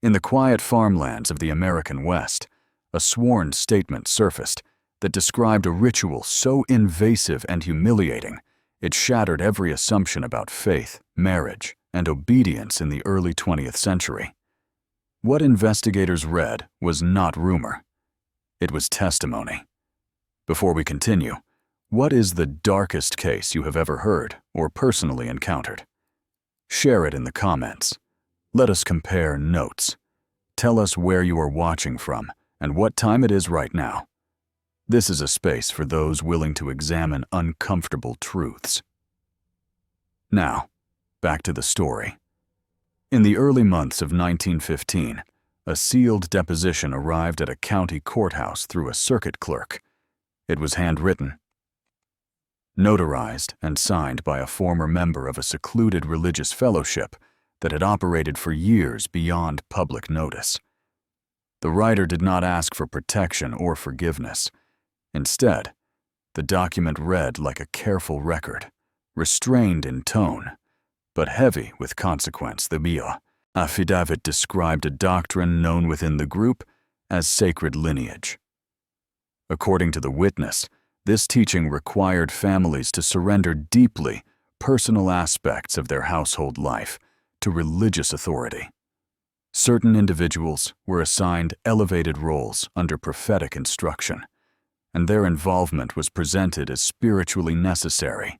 In the quiet farmlands of the American West, a sworn statement surfaced that described a ritual so invasive and humiliating it shattered every assumption about faith, marriage, and obedience in the early 20th century. What investigators read was not rumor. It was testimony. Before we continue, what is the darkest case you have ever heard or personally encountered? Share it in the comments. Let us compare notes. Tell us where you are watching from and what time it is right now. This is a space for those willing to examine uncomfortable truths. Now, back to the story. In the early months of 1915, a sealed deposition arrived at a county courthouse through a circuit clerk. It was handwritten, notarized, and signed by a former member of a secluded religious fellowship that had operated for years beyond public notice. The writer did not ask for protection or forgiveness. Instead, the document read like a careful record, restrained in tone, but heavy with consequence. The affidavit described a doctrine known within the group as sacred lineage. According to the witness, this teaching required families to surrender deeply personal aspects of their household life to religious authority. Certain individuals were assigned elevated roles under prophetic instruction, and their involvement was presented as spiritually necessary.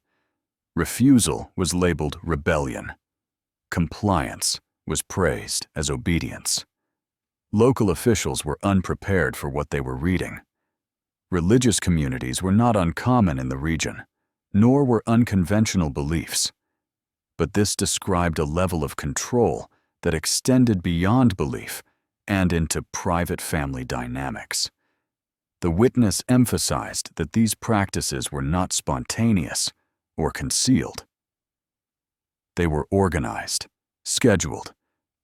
Refusal was labeled rebellion. Compliance was praised as obedience. Local officials were unprepared for what they were reading. Religious communities were not uncommon in the region, nor were unconventional beliefs. But this described a level of control that extended beyond belief and into private family dynamics. The witness emphasized that these practices were not spontaneous or concealed. They were organized, scheduled,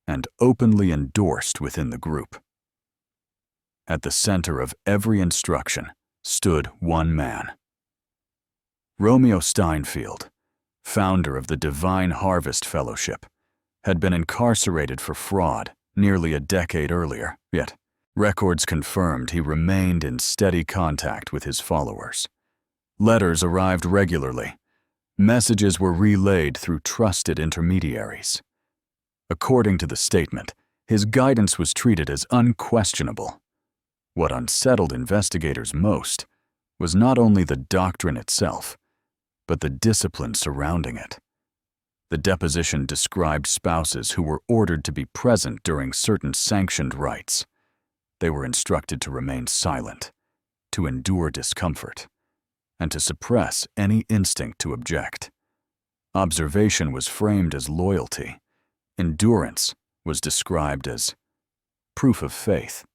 and openly endorsed within the group. At the center of every instruction stood one man. Romeo Steinfield, founder of the Divine Harvest Fellowship, had been incarcerated for fraud nearly a decade earlier, yet records confirmed he remained in steady contact with his followers. Letters arrived regularly. Messages were relayed through trusted intermediaries. According to the statement, his guidance was treated as unquestionable. What unsettled investigators most was not only the doctrine itself, but the discipline surrounding it. The deposition described spouses who were ordered to be present during certain sanctioned rites. They were instructed to remain silent, to endure discomfort, and to suppress any instinct to object. Observation was framed as loyalty. Endurance was described as proof of faith.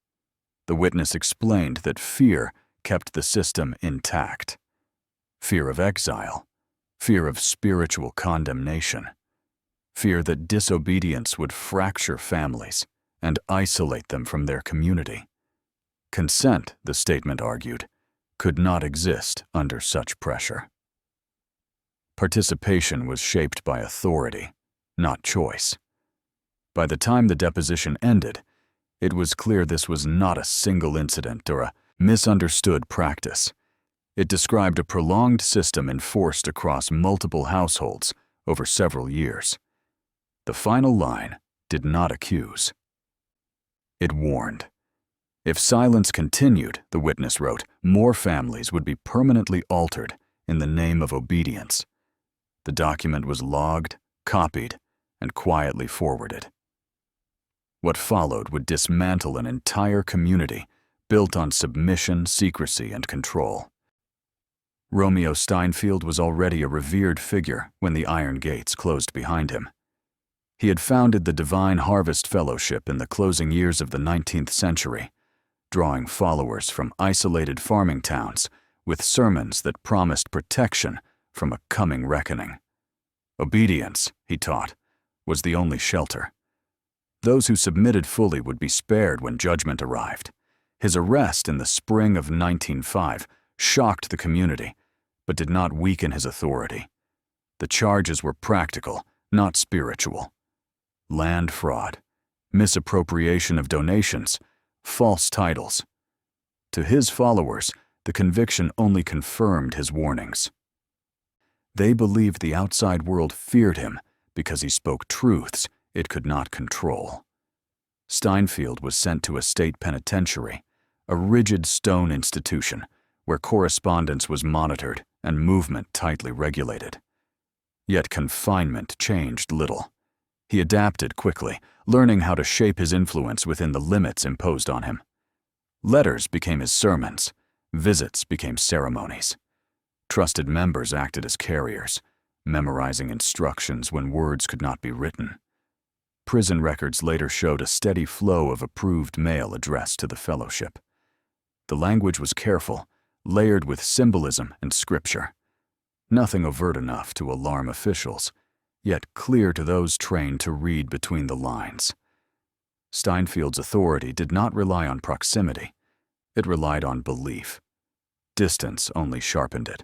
The witness explained that fear kept the system intact. Fear of exile, fear of spiritual condemnation, fear that disobedience would fracture families and isolate them from their community. Consent, the statement argued, could not exist under such pressure. Participation was shaped by authority, not choice. By the time the deposition ended, it was clear this was not a single incident or a misunderstood practice. It described a prolonged system enforced across multiple households over several years. The final line did not accuse. It warned. If silence continued, the witness wrote, more families would be permanently altered in the name of obedience. The document was logged, copied, and quietly forwarded. What followed would dismantle an entire community built on submission, secrecy, and control. Romeo Steinfield was already a revered figure when the iron gates closed behind him. He had founded the Divine Harvest Fellowship in the closing years of the 19th century, drawing followers from isolated farming towns with sermons that promised protection from a coming reckoning. Obedience, he taught, was the only shelter. Those who submitted fully would be spared when judgment arrived. His arrest in the spring of 1905 shocked the community, but did not weaken his authority. The charges were practical, not spiritual. Land fraud, misappropriation of donations, false titles. To his followers, the conviction only confirmed his warnings. They believed the outside world feared him because he spoke truths it could not control. Steinfeld was sent to a state penitentiary, a rigid stone institution where correspondence was monitored and movement tightly regulated. Yet confinement changed little. He adapted quickly, learning how to shape his influence within the limits imposed on him. Letters became his sermons, visits became ceremonies. Trusted members acted as carriers, memorizing instructions when words could not be written. Prison records later showed a steady flow of approved mail addressed to the fellowship. The language was careful, layered with symbolism and scripture. Nothing overt enough to alarm officials, yet clear to those trained to read between the lines. Steinfeld's authority did not rely on proximity. It relied on belief. Distance only sharpened it.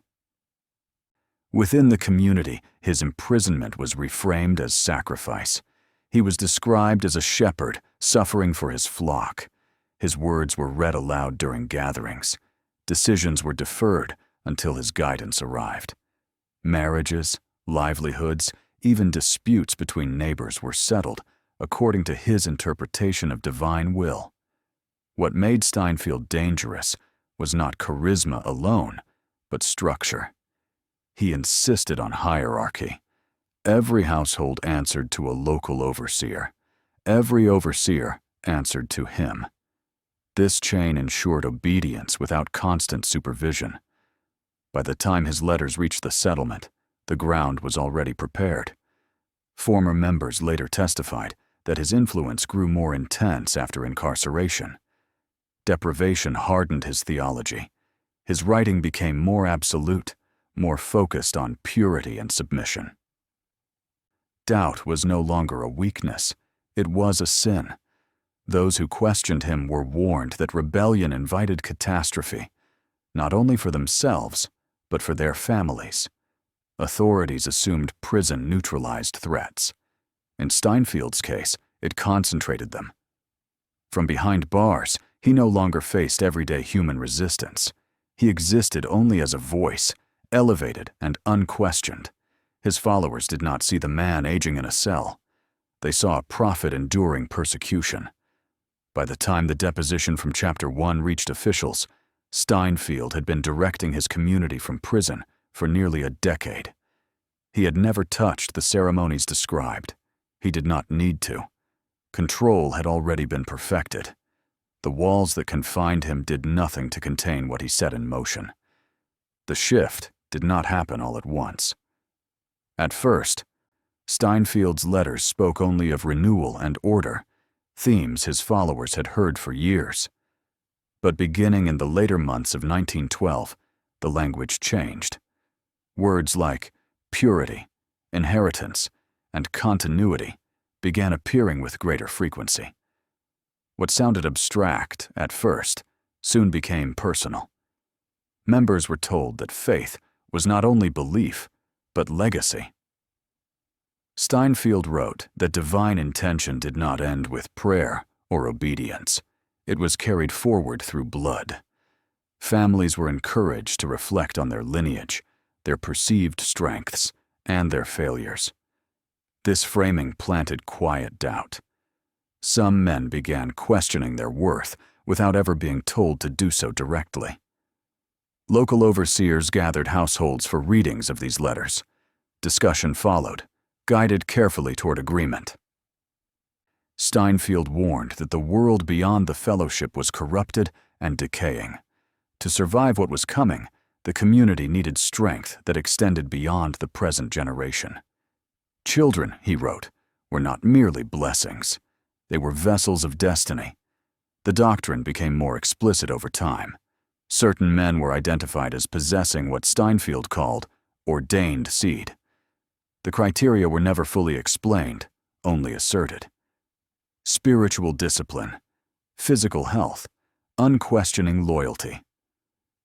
Within the community, his imprisonment was reframed as sacrifice. He was described as a shepherd suffering for his flock. His words were read aloud during gatherings. Decisions were deferred until his guidance arrived. Marriages, livelihoods, even disputes between neighbors were settled according to his interpretation of divine will. What made Steinfeld dangerous was not charisma alone, but structure. He insisted on hierarchy. Every household answered to a local overseer. Every overseer answered to him. This chain ensured obedience without constant supervision. By the time his letters reached the settlement, the ground was already prepared. Former members later testified that his influence grew more intense after incarceration. Deprivation hardened his theology. His writing became more absolute, more focused on purity and submission. Doubt was no longer a weakness. It was a sin. Those who questioned him were warned that rebellion invited catastrophe, not only for themselves, but for their families. Authorities assumed prison neutralized threats. In Steinfeld's case, it concentrated them. From behind bars, he no longer faced everyday human resistance. He existed only as a voice, elevated and unquestioned. His followers did not see the man aging in a cell. They saw a prophet enduring persecution. By the time the deposition from Chapter 1 reached officials, Steinfeld had been directing his community from prison for nearly a decade. He had never touched the ceremonies described. He did not need to. Control had already been perfected. The walls that confined him did nothing to contain what he set in motion. The shift did not happen all at once. At first, Steinfeld's letters spoke only of renewal and order, themes his followers had heard for years. But beginning in the later months of 1912, the language changed. Words like purity, inheritance, and continuity began appearing with greater frequency. What sounded abstract at first soon became personal. Members were told that faith was not only belief, but legacy. Steinfeld wrote that divine intention did not end with prayer or obedience. It was carried forward through blood. Families were encouraged to reflect on their lineage, their perceived strengths, and their failures. This framing planted quiet doubt. Some men began questioning their worth without ever being told to do so directly. Local overseers gathered households for readings of these letters. Discussion followed, guided carefully toward agreement. Steinfeld warned that the world beyond the fellowship was corrupted and decaying. To survive what was coming, the community needed strength that extended beyond the present generation. Children, he wrote, were not merely blessings. They were vessels of destiny. The doctrine became more explicit over time. Certain men were identified as possessing what Steinfeld called ordained seed. The criteria were never fully explained, only asserted. Spiritual discipline, physical health, unquestioning loyalty.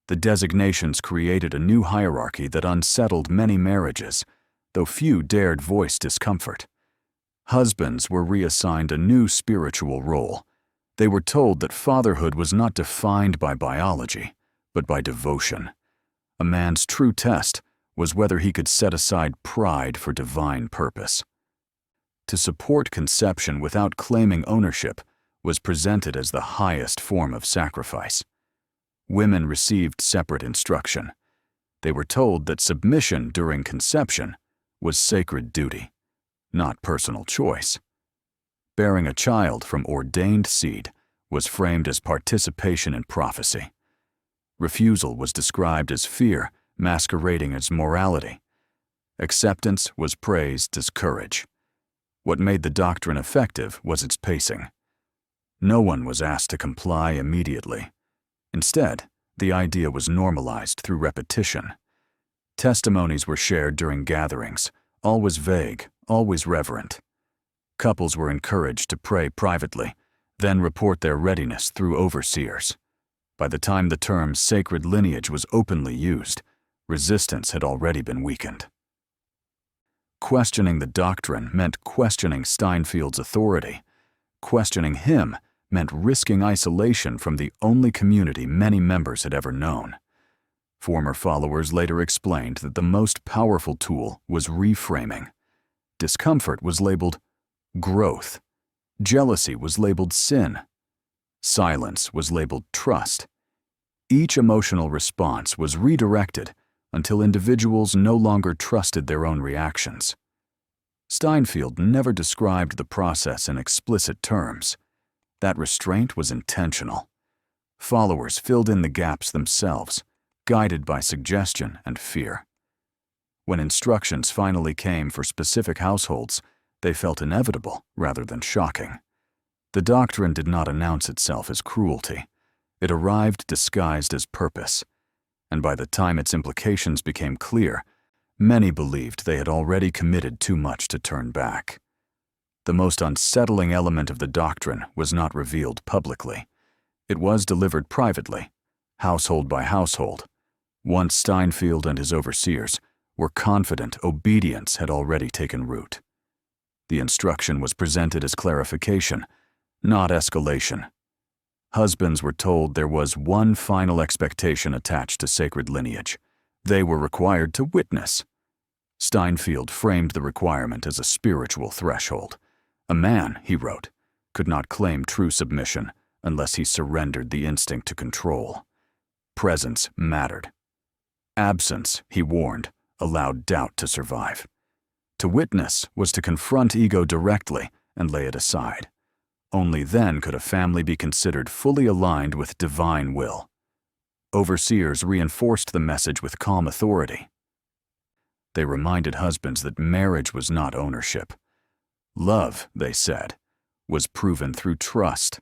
The designations created a new hierarchy that unsettled many marriages, though few dared voice discomfort. Husbands were reassigned a new spiritual role. They were told that fatherhood was not defined by biology, but by devotion. A man's true test was whether he could set aside pride for divine purpose. To support conception without claiming ownership was presented as the highest form of sacrifice. Women received separate instruction. They were told that submission during conception was sacred duty, not personal choice. Bearing a child from ordained seed was framed as participation in prophecy. Refusal was described as fear, masquerading as morality. Acceptance was praised as courage. What made the doctrine effective was its pacing. No one was asked to comply immediately. Instead, the idea was normalized through repetition. Testimonies were shared during gatherings, always vague, always reverent. Couples were encouraged to pray privately, then report their readiness through overseers. By the time the term sacred lineage was openly used, resistance had already been weakened. Questioning the doctrine meant questioning Steinfield's authority. Questioning him meant risking isolation from the only community many members had ever known. Former followers later explained that the most powerful tool was reframing. Discomfort was labeled growth. Jealousy was labeled sin. Silence was labeled trust. Each emotional response was redirected until individuals no longer trusted their own reactions. Steinfield never described the process in explicit terms. That restraint was intentional. Followers filled in the gaps themselves, guided by suggestion and fear. When instructions finally came for specific households, they felt inevitable rather than shocking. The doctrine did not announce itself as cruelty. It arrived disguised as purpose, and by the time its implications became clear, many believed they had already committed too much to turn back. The most unsettling element of the doctrine was not revealed publicly. It was delivered privately, household by household. Once Steinfield and his overseers were confident obedience had already taken root. The instruction was presented as clarification, not escalation. Husbands were told there was one final expectation attached to sacred lineage. They were required to witness. Steinfield framed the requirement as a spiritual threshold. A man, he wrote, could not claim true submission unless he surrendered the instinct to control. Presence mattered. Absence, he warned, allowed doubt to survive. To witness was to confront ego directly and lay it aside. Only then could a family be considered fully aligned with divine will. Overseers reinforced the message with calm authority. They reminded husbands that marriage was not ownership. Love, they said, was proven through trust.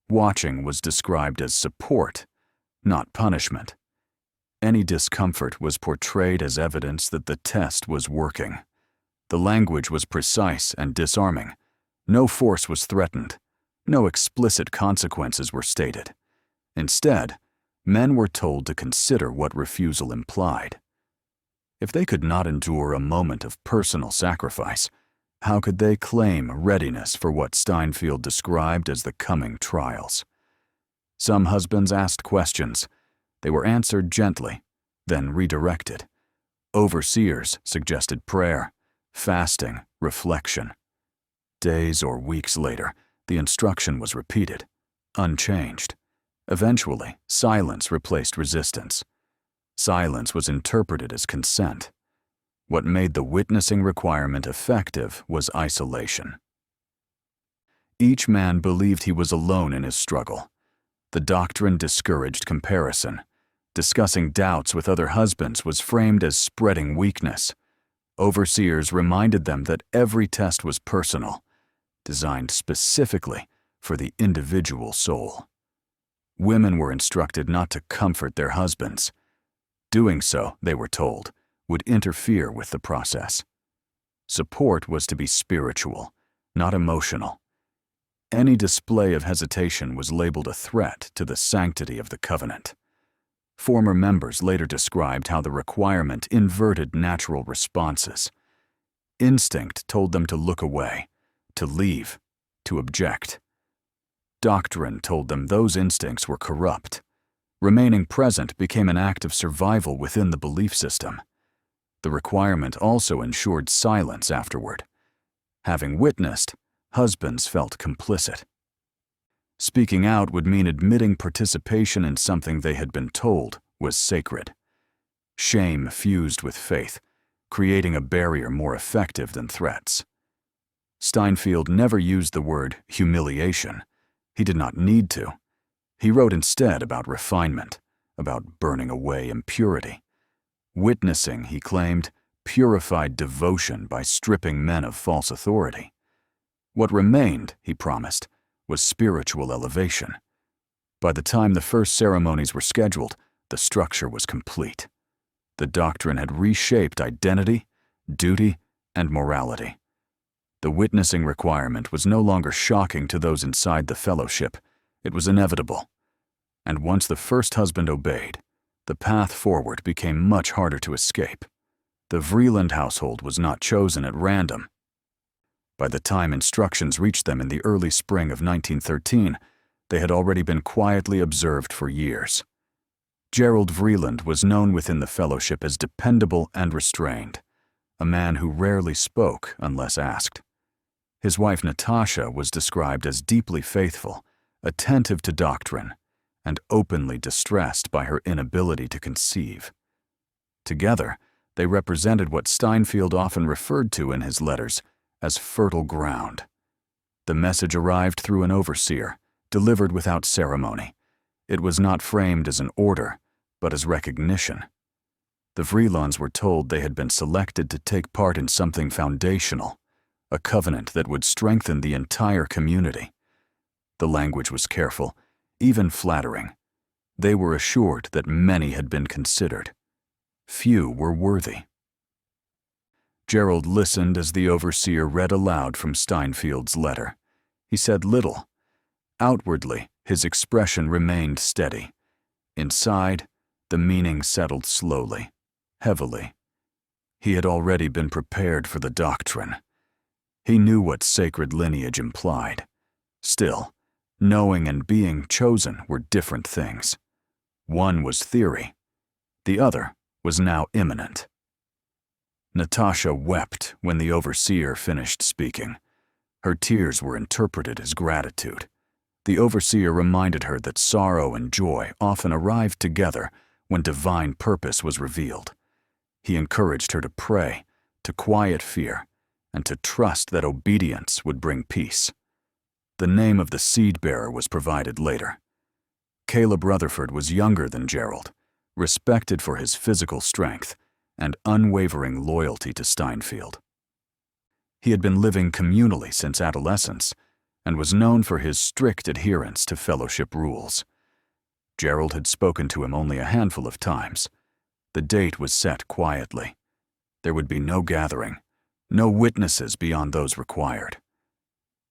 Watching was described as support, not punishment. Any discomfort was portrayed as evidence that the test was working. The language was precise and disarming. No force was threatened. No explicit consequences were stated. Instead, men were told to consider what refusal implied. If they could not endure a moment of personal sacrifice, how could they claim readiness for what Steinfield described as the coming trials? Some husbands asked questions. They were answered gently, then redirected. Overseers suggested prayer, fasting, reflection. Days or weeks later, the instruction was repeated, unchanged. Eventually, silence replaced resistance. Silence was interpreted as consent. What made the witnessing requirement effective was isolation. Each man believed he was alone in his struggle. The doctrine discouraged comparison. Discussing doubts with other husbands was framed as spreading weakness. Overseers reminded them that every test was personal, designed specifically for the individual soul. Women were instructed not to comfort their husbands. Doing so, they were told, would interfere with the process. Support was to be spiritual, not emotional. Any display of hesitation was labeled a threat to the sanctity of the covenant. Former members later described how the requirement inverted natural responses. Instinct told them to look away, to leave, to object. Doctrine told them those instincts were corrupt. Remaining present became an act of survival within the belief system. The requirement also ensured silence afterward. Having witnessed, husbands felt complicit. Speaking out would mean admitting participation in something they had been told was sacred. Shame fused with faith, creating a barrier more effective than threats. Steinfeld never used the word humiliation. He did not need to. He wrote instead about refinement, about burning away impurity. Witnessing, he claimed, purified devotion by stripping men of false authority. What remained, he promised, was spiritual elevation. By the time the first ceremonies were scheduled, the structure was complete. The doctrine had reshaped identity, duty, and morality. The witnessing requirement was no longer shocking to those inside the fellowship. It was inevitable. And once the first husband obeyed, the path forward became much harder to escape. The Vreeland household was not chosen at random. By the time instructions reached them in the early spring of 1913, they had already been quietly observed for years. Gerald Vreeland was known within the fellowship as dependable and restrained, a man who rarely spoke unless asked. His wife Natasha was described as deeply faithful, attentive to doctrine, and openly distressed by her inability to conceive. Together, they represented what Steinfeld often referred to in his letters as fertile ground. The message arrived through an overseer, delivered without ceremony. It was not framed as an order, but as recognition. The Vreelands were told they had been selected to take part in something foundational, a covenant that would strengthen the entire community. The language was careful, even flattering. They were assured that many had been considered. Few were worthy. Gerald listened as the overseer read aloud from Steinfeld's letter. He said little. Outwardly, his expression remained steady. Inside, the meaning settled slowly, heavily. He had already been prepared for the doctrine. He knew what sacred lineage implied. Still, knowing and being chosen were different things. One was theory. The other was now imminent. Natasha wept when the overseer finished speaking. Her tears were interpreted as gratitude. The overseer reminded her that sorrow and joy often arrived together when divine purpose was revealed. He encouraged her to pray, to quiet fear, and to trust that obedience would bring peace. The name of the seed-bearer was provided later. Caleb Rutherford was younger than Gerald, respected for his physical strength and unwavering loyalty to Steinfeld. He had been living communally since adolescence and was known for his strict adherence to fellowship rules. Gerald had spoken to him only a handful of times. The date was set quietly. There would be no gathering, no witnesses beyond those required.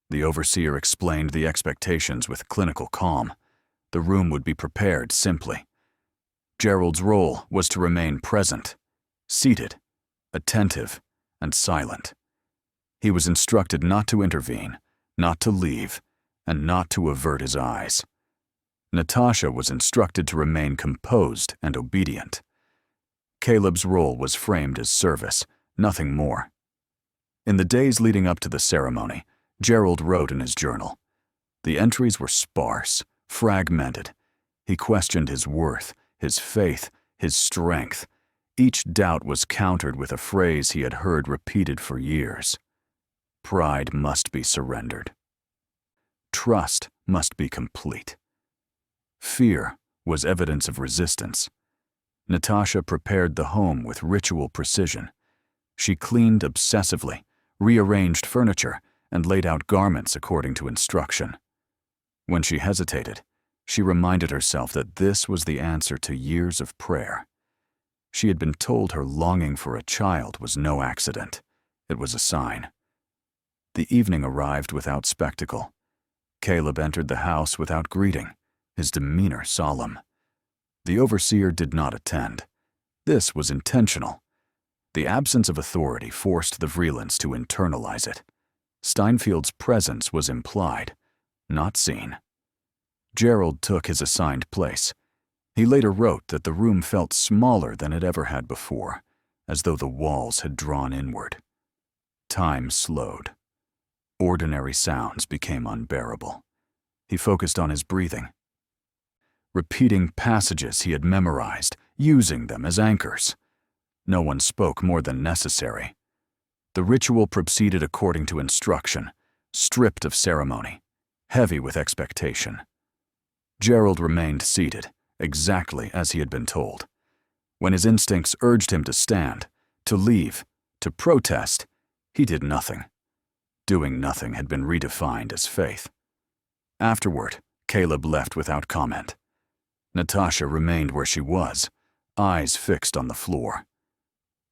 The overseer explained the expectations with clinical calm. The room would be prepared simply. Gerald's role was to remain present, seated, attentive, and silent. He was instructed not to intervene, not to leave, and not to avert his eyes. Natasha was instructed to remain composed and obedient. Caleb's role was framed as service, nothing more. In the days leading up to the ceremony, Gerald wrote in his journal. The entries were sparse, fragmented. He questioned his worth, his faith, his strength. Each doubt was countered with a phrase he had heard repeated for years. Pride must be surrendered. Trust must be complete. Fear was evidence of resistance. Natasha prepared the home with ritual precision. She cleaned obsessively, rearranged furniture, and laid out garments according to instruction. When she hesitated, she reminded herself that this was the answer to years of prayer. She had been told her longing for a child was no accident. It was a sign. The evening arrived without spectacle. Caleb entered the house without greeting, his demeanor solemn. The overseer did not attend. This was intentional. The absence of authority forced the Vreelands to internalize it. Steinfeld's presence was implied, not seen. Gerald took his assigned place. He later wrote that the room felt smaller than it ever had before, as though the walls had drawn inward. Time slowed. Ordinary sounds became unbearable. He focused on his breathing, repeating passages he had memorized, using them as anchors. No one spoke more than necessary. The ritual proceeded according to instruction, stripped of ceremony, heavy with expectation. Gerald remained seated, exactly as he had been told. When his instincts urged him to stand, to leave, to protest, he did nothing. Doing nothing had been redefined as faith. Afterward, Caleb left without comment. Natasha remained where she was, eyes fixed on the floor.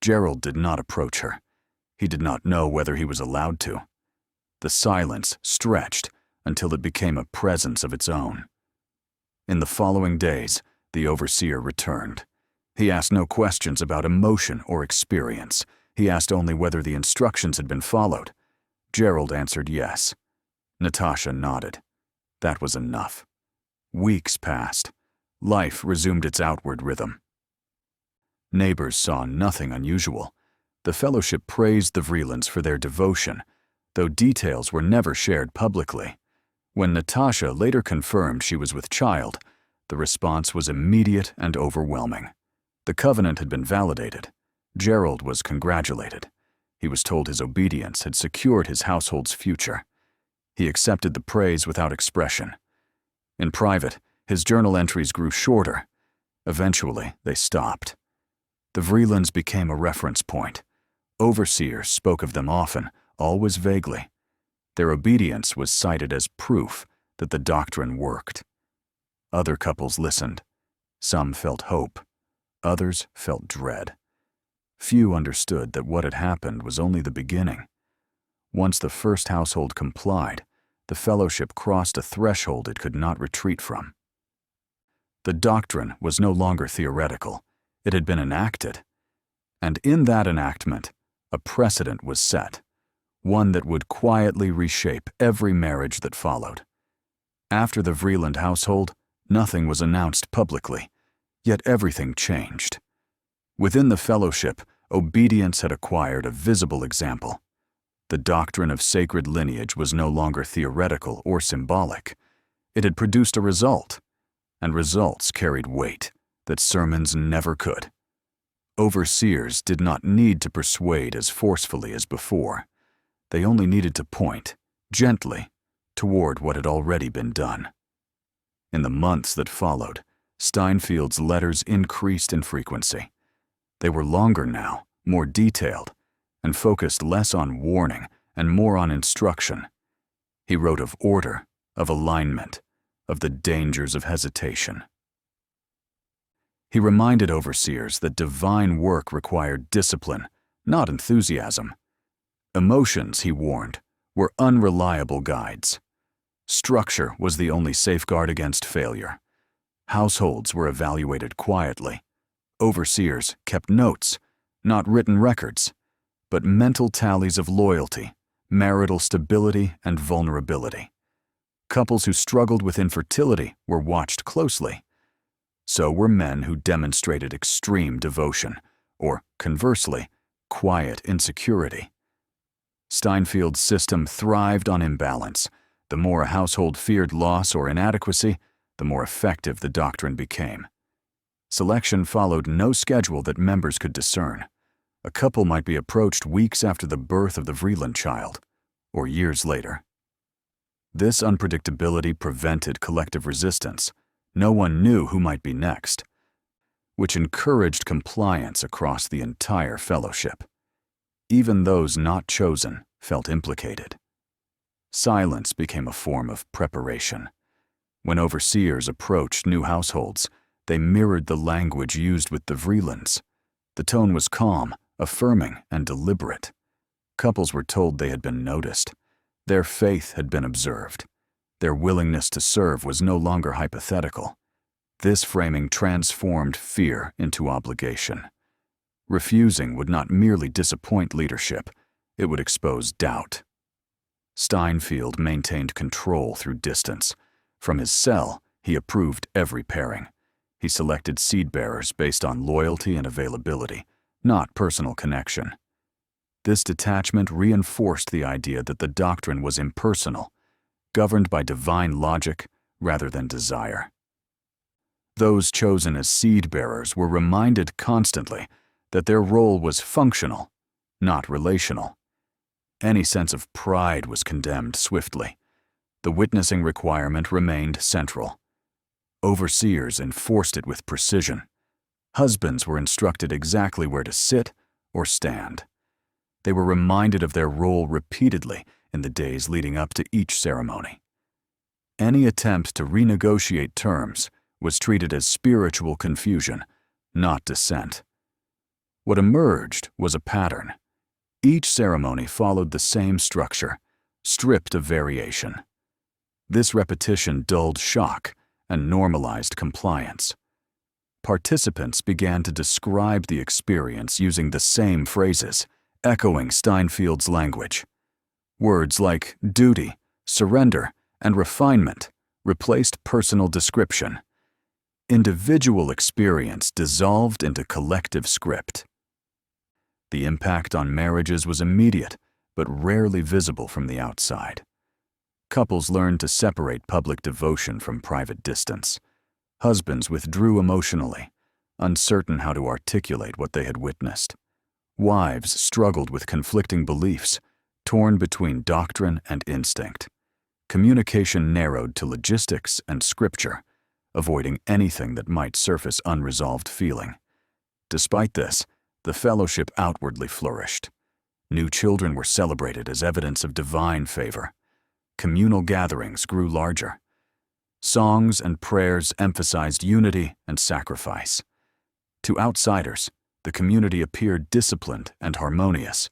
Gerald did not approach her. He did not know whether he was allowed to. The silence stretched until it became a presence of its own. In the following days, the overseer returned. He asked no questions about emotion or experience. He asked only whether the instructions had been followed. Gerald answered yes. Natasha nodded. That was enough. Weeks passed. Life resumed its outward rhythm. Neighbors saw nothing unusual. The fellowship praised the Vreelands for their devotion, though details were never shared publicly. When Natasha later confirmed she was with child, the response was immediate and overwhelming. The covenant had been validated. Gerald was congratulated. He was told his obedience had secured his household's future. He accepted the praise without expression. In private, his journal entries grew shorter. Eventually, they stopped. The Vreelands became a reference point. Overseers spoke of them often, always vaguely. Their obedience was cited as proof that the doctrine worked. Other couples listened. Some felt hope. Others felt dread. Few understood that what had happened was only the beginning. Once the first household complied, the fellowship crossed a threshold it could not retreat from. The doctrine was no longer theoretical. It had been enacted. And in that enactment, a precedent was set, one that would quietly reshape every marriage that followed. After the Vreeland household, nothing was announced publicly, yet everything changed. Within the fellowship, obedience had acquired a visible example. The doctrine of sacred lineage was no longer theoretical or symbolic. It had produced a result, and results carried weight that sermons never could. Overseers did not need to persuade as forcefully as before. They only needed to point, gently, toward what had already been done. In the months that followed, Steinfeld's letters increased in frequency. They were longer now, more detailed, and focused less on warning and more on instruction. He wrote of order, of alignment, of the dangers of hesitation. He reminded overseers that divine work required discipline, not enthusiasm. Emotions, he warned, were unreliable guides. Structure was the only safeguard against failure. Households were evaluated quietly. Overseers kept notes, not written records, but mental tallies of loyalty, marital stability, and vulnerability. Couples who struggled with infertility were watched closely. So were men who demonstrated extreme devotion, or, conversely, quiet insecurity. Steinfeld's system thrived on imbalance. The more a household feared loss or inadequacy, the more effective the doctrine became. Selection followed no schedule that members could discern. A couple might be approached weeks after the birth of the Vreeland child, or years later. This unpredictability prevented collective resistance. No one knew who might be next, which encouraged compliance across the entire fellowship. Even those not chosen felt implicated. Silence became a form of preparation. When overseers approached new households, they mirrored the language used with the Vreelands. The tone was calm, affirming, and deliberate. Couples were told they had been noticed. Their faith had been observed. Their willingness to serve was no longer hypothetical. This framing transformed fear into obligation. Refusing would not merely disappoint leadership, it would expose doubt. Steinfeld maintained control through distance. From his cell, he approved every pairing. He selected seed-bearers based on loyalty and availability, not personal connection. This detachment reinforced the idea that the doctrine was impersonal, governed by divine logic rather than desire. Those chosen as seed-bearers were reminded constantly that their role was functional, not relational. Any sense of pride was condemned swiftly. The witnessing requirement remained central. Overseers enforced it with precision. Husbands were instructed exactly where to sit or stand. They were reminded of their role repeatedly in the days leading up to each ceremony. Any attempt to renegotiate terms was treated as spiritual confusion, not dissent. What emerged was a pattern. Each ceremony followed the same structure, stripped of variation. This repetition dulled shock and normalized compliance. Participants began to describe the experience using the same phrases, echoing Steinfeld's language. Words like duty, surrender, and refinement replaced personal description. Individual experience dissolved into collective script. The impact on marriages was immediate, but rarely visible from the outside. Couples learned to separate public devotion from private distance. Husbands withdrew emotionally, uncertain how to articulate what they had witnessed. Wives struggled with conflicting beliefs, torn between doctrine and instinct. Communication narrowed to logistics and scripture, avoiding anything that might surface unresolved feeling. Despite this, the fellowship outwardly flourished. New children were celebrated as evidence of divine favor. Communal gatherings grew larger. Songs and prayers emphasized unity and sacrifice. To outsiders, the community appeared disciplined and harmonious.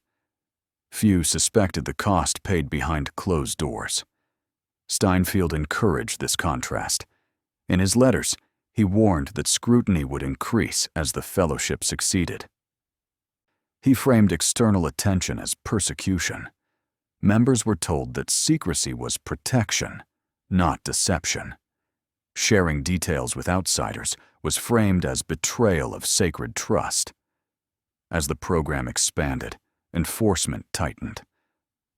Few suspected the cost paid behind closed doors. Steinfeld encouraged this contrast. In his letters, he warned that scrutiny would increase as the fellowship succeeded. He framed external attention as persecution. Members were told that secrecy was protection, not deception. Sharing details with outsiders was framed as betrayal of sacred trust. As the program expanded, enforcement tightened.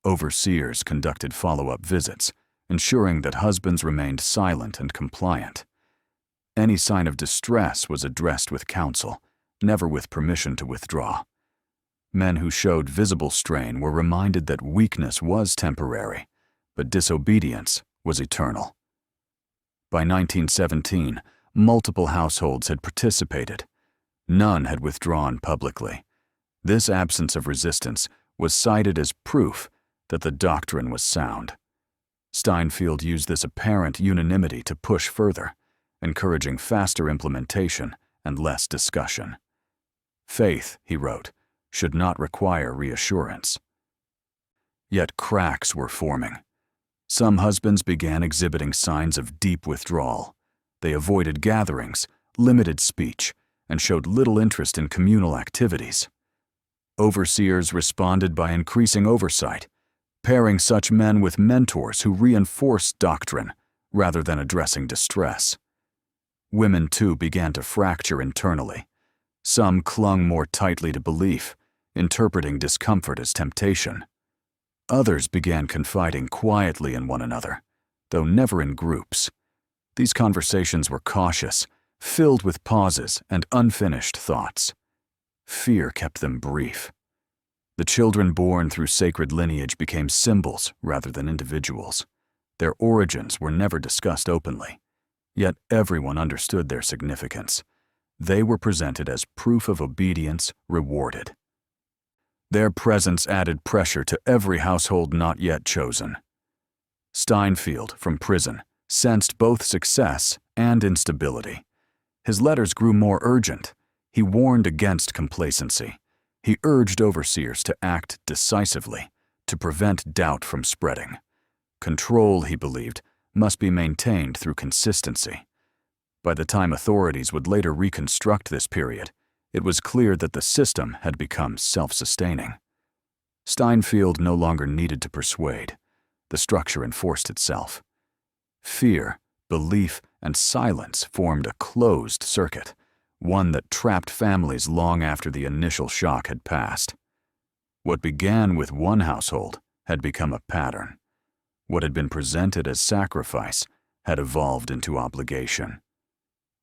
Overseers conducted follow-up visits, ensuring that husbands remained silent and compliant. Any sign of distress was addressed with counsel, never with permission to withdraw. Men who showed visible strain were reminded that weakness was temporary, but disobedience was eternal. By 1917, multiple households had participated. None had withdrawn publicly. This absence of resistance was cited as proof that the doctrine was sound. Steinfeld used this apparent unanimity to push further, encouraging faster implementation and less discussion. Faith, he wrote, should not require reassurance. Yet cracks were forming. Some husbands began exhibiting signs of deep withdrawal. They avoided gatherings, limited speech, and showed little interest in communal activities. Overseers responded by increasing oversight, pairing such men with mentors who reinforced doctrine rather than addressing distress. Women, too, began to fracture internally. Some clung more tightly to belief, interpreting discomfort as temptation. Others began confiding quietly in one another, though never in groups. These conversations were cautious, filled with pauses and unfinished thoughts. Fear kept them brief. The children born through sacred lineage became symbols rather than individuals. Their origins were never discussed openly, yet everyone understood their significance. They were presented as proof of obedience rewarded. Their presence added pressure to every household not yet chosen. Steinfeld, from prison, sensed both success and instability. His letters grew more urgent. He warned against complacency. He urged overseers to act decisively, to prevent doubt from spreading. Control, he believed, must be maintained through consistency. By the time authorities would later reconstruct this period, It was clear that the system had become self-sustaining. Steinfeld no longer needed to persuade. The structure enforced itself. Fear, belief, and silence formed a closed circuit, one that trapped families long after the initial shock had passed. What began with one household had become a pattern. What had been presented as sacrifice had evolved into obligation.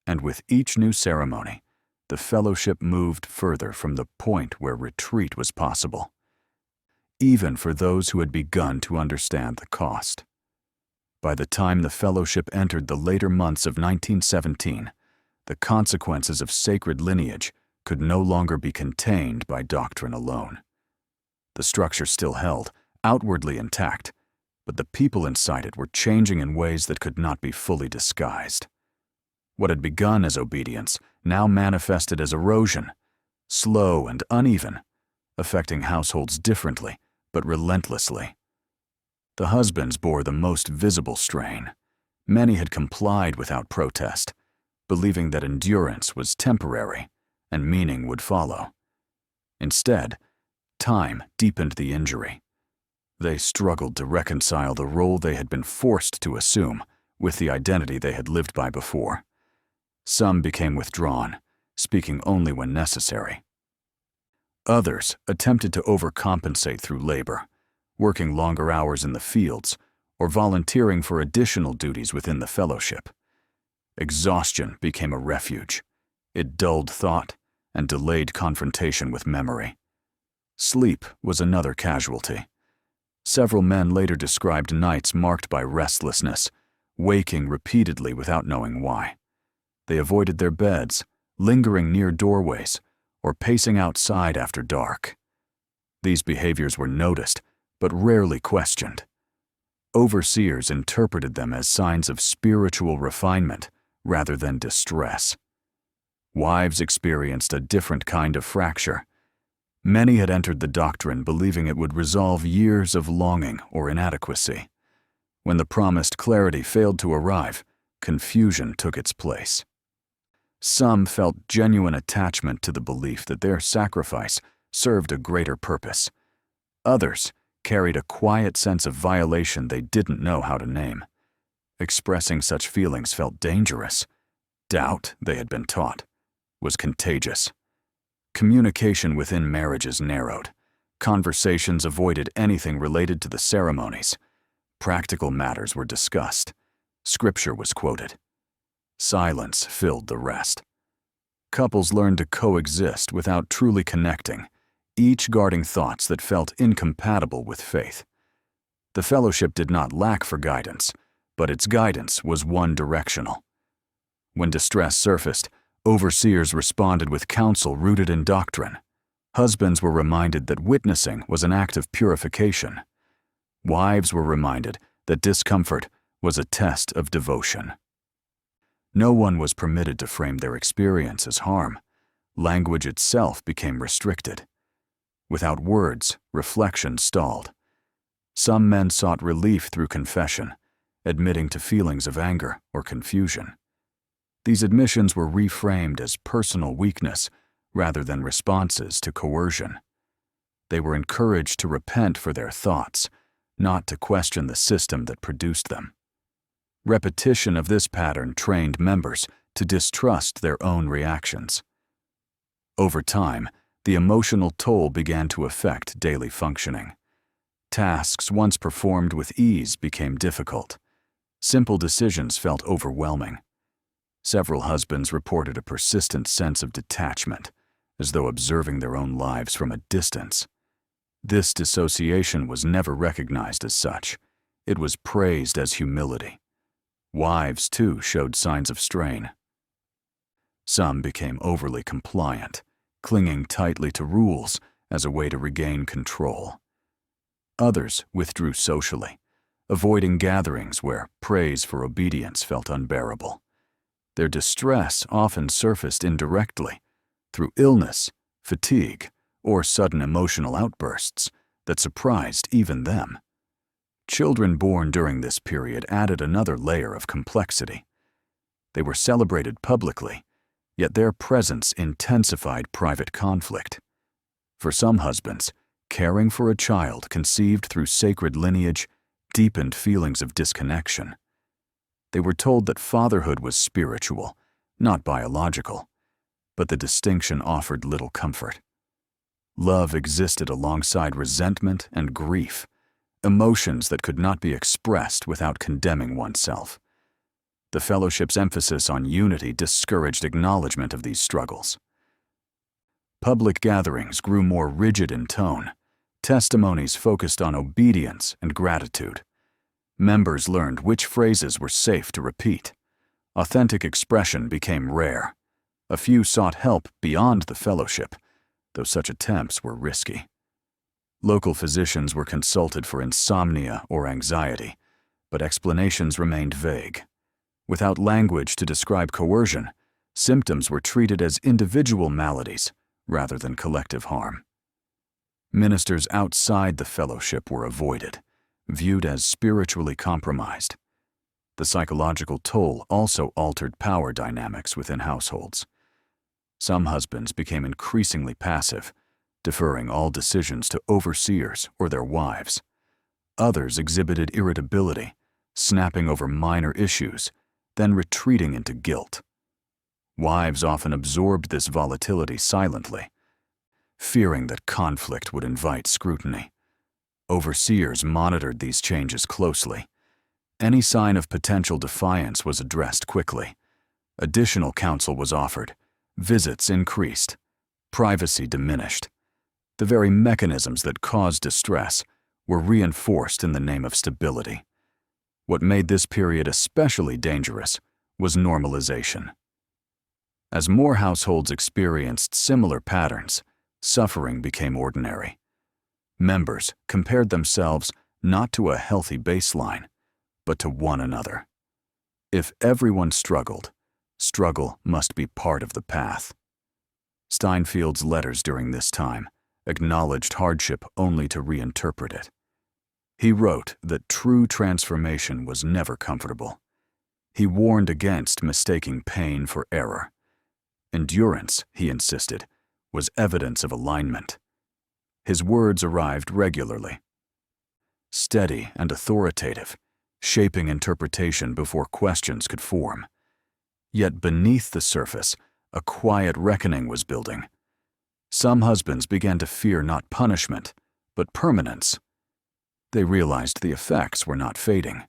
And with each new ceremony, the fellowship moved further from the point where retreat was possible, even for those who had begun to understand the cost. By the time the fellowship entered the later months of 1917, the consequences of sacred lineage could no longer be contained by doctrine alone. The structure still held, outwardly intact, but the people inside it were changing in ways that could not be fully disguised. What had begun as obedience now manifested as erosion, slow and uneven, affecting households differently but relentlessly. The husbands bore the most visible strain. Many had complied without protest, believing that endurance was temporary and meaning would follow. Instead, time deepened the injury. They struggled to reconcile the role they had been forced to assume with the identity they had lived by before. Some became withdrawn, speaking only when necessary. Others attempted to overcompensate through labor, working longer hours in the fields or volunteering for additional duties within the fellowship. Exhaustion became a refuge. It dulled thought and delayed confrontation with memory. Sleep was another casualty. Several men later described nights marked by restlessness, waking repeatedly without knowing why. They avoided their beds, lingering near doorways, or pacing outside after dark. These behaviors were noticed, but rarely questioned. Overseers interpreted them as signs of spiritual refinement rather than distress. Wives experienced a different kind of fracture. Many had entered the doctrine believing it would resolve years of longing or inadequacy. When the promised clarity failed to arrive, confusion took its place. Some felt genuine attachment to the belief that their sacrifice served a greater purpose. Others carried a quiet sense of violation they didn't know how to name. Expressing such feelings felt dangerous. Doubt, they had been taught, was contagious. Communication within marriages narrowed. Conversations avoided anything related to the ceremonies. Practical matters were discussed. Scripture was quoted. Silence filled the rest. Couples learned to coexist without truly connecting, each guarding thoughts that felt incompatible with faith. The fellowship did not lack for guidance, but its guidance was one-directional. When distress surfaced, overseers responded with counsel rooted in doctrine. Husbands were reminded that witnessing was an act of purification. Wives were reminded that discomfort was a test of devotion. No one was permitted to frame their experience as harm. Language itself became restricted. Without words, reflection stalled. Some men sought relief through confession, admitting to feelings of anger or confusion. These admissions were reframed as personal weakness rather than responses to coercion. They were encouraged to repent for their thoughts, not to question the system that produced them. Repetition of this pattern trained members to distrust their own reactions. Over time, the emotional toll began to affect daily functioning. Tasks once performed with ease became difficult. Simple decisions felt overwhelming. Several husbands reported a persistent sense of detachment, as though observing their own lives from a distance. This dissociation was never recognized as such. It was praised as humility. Wives, too, showed signs of strain. Some became overly compliant, clinging tightly to rules as a way to regain control. Others withdrew socially, avoiding gatherings where praise for obedience felt unbearable. Their distress often surfaced indirectly, through illness, fatigue, or sudden emotional outbursts that surprised even them. Children born during this period added another layer of complexity. They were celebrated publicly, Yet their presence intensified private conflict. For some husbands, caring for a child conceived through sacred lineage deepened feelings of disconnection. They were told that fatherhood was spiritual, not biological, but the distinction offered little comfort. Love existed alongside resentment and grief, emotions that could not be expressed without condemning oneself. The fellowship's emphasis on unity discouraged acknowledgement of these struggles. Public gatherings grew more rigid in tone. Testimonies focused on obedience and gratitude. Members learned which phrases were safe to repeat. Authentic expression became rare. A few sought help beyond the fellowship, though such attempts were risky. Local physicians were consulted for insomnia or anxiety, but explanations remained vague. Without language to describe coercion, symptoms were treated as individual maladies rather than collective harm. Ministers outside the fellowship were avoided, viewed as spiritually compromised. The psychological toll also altered power dynamics within households. Some husbands became increasingly passive, deferring all decisions to overseers or their wives. Others exhibited irritability, snapping over minor issues, then retreating into guilt. Wives often absorbed this volatility silently, fearing that conflict would invite scrutiny. Overseers monitored these changes closely. Any sign of potential defiance was addressed quickly. Additional counsel was offered. Visits increased. Privacy diminished. The very mechanisms that caused distress were reinforced in the name of stability. What made this period especially dangerous was normalization. As more households experienced similar patterns, suffering became ordinary. Members compared themselves not to a healthy baseline, but to one another. If everyone struggled, struggle must be part of the path. Steinfeld's letters during this time acknowledged hardship only to reinterpret it. He wrote that true transformation was never comfortable. He warned against mistaking pain for error. Endurance, he insisted, was evidence of alignment. His words arrived regularly, steady and authoritative, shaping interpretation before questions could form. Yet beneath the surface, a quiet reckoning was building. Some husbands began to fear not punishment, but permanence. They realized the effects were not fading.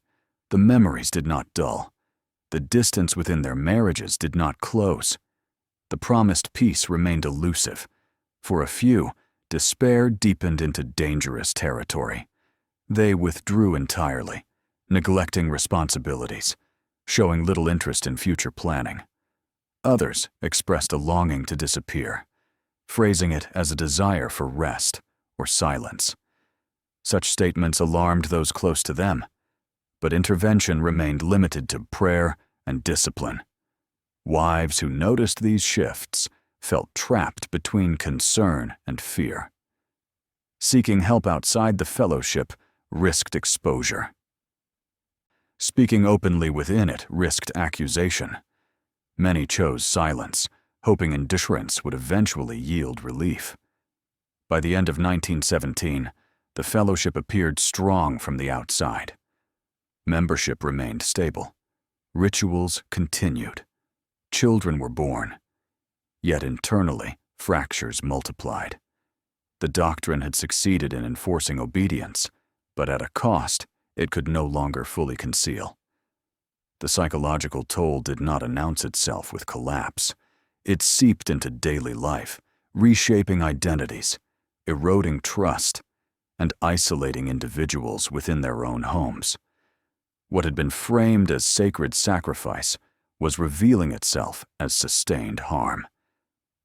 The memories did not dull. The distance within their marriages did not close. The promised peace remained elusive. For a few, despair deepened into dangerous territory. They withdrew entirely, neglecting responsibilities, showing little interest in future planning. Others expressed a longing to disappear, phrasing it as a desire for rest or silence. Such statements alarmed those close to them, but intervention remained limited to prayer and discipline. Wives who noticed these shifts felt trapped between concern and fear. Seeking help outside the fellowship risked exposure. Speaking openly within it risked accusation. Many chose silence, hoping indifference would eventually yield relief. By the end of 1917, the fellowship appeared strong from the outside. Membership remained stable. Rituals continued. Children were born. Yet internally, fractures multiplied. The doctrine had succeeded in enforcing obedience, but at a cost it could no longer fully conceal. The psychological toll did not announce itself with collapse. It seeped into daily life, reshaping identities, eroding trust, and isolating individuals within their own homes. What had been framed as sacred sacrifice was revealing itself as sustained harm.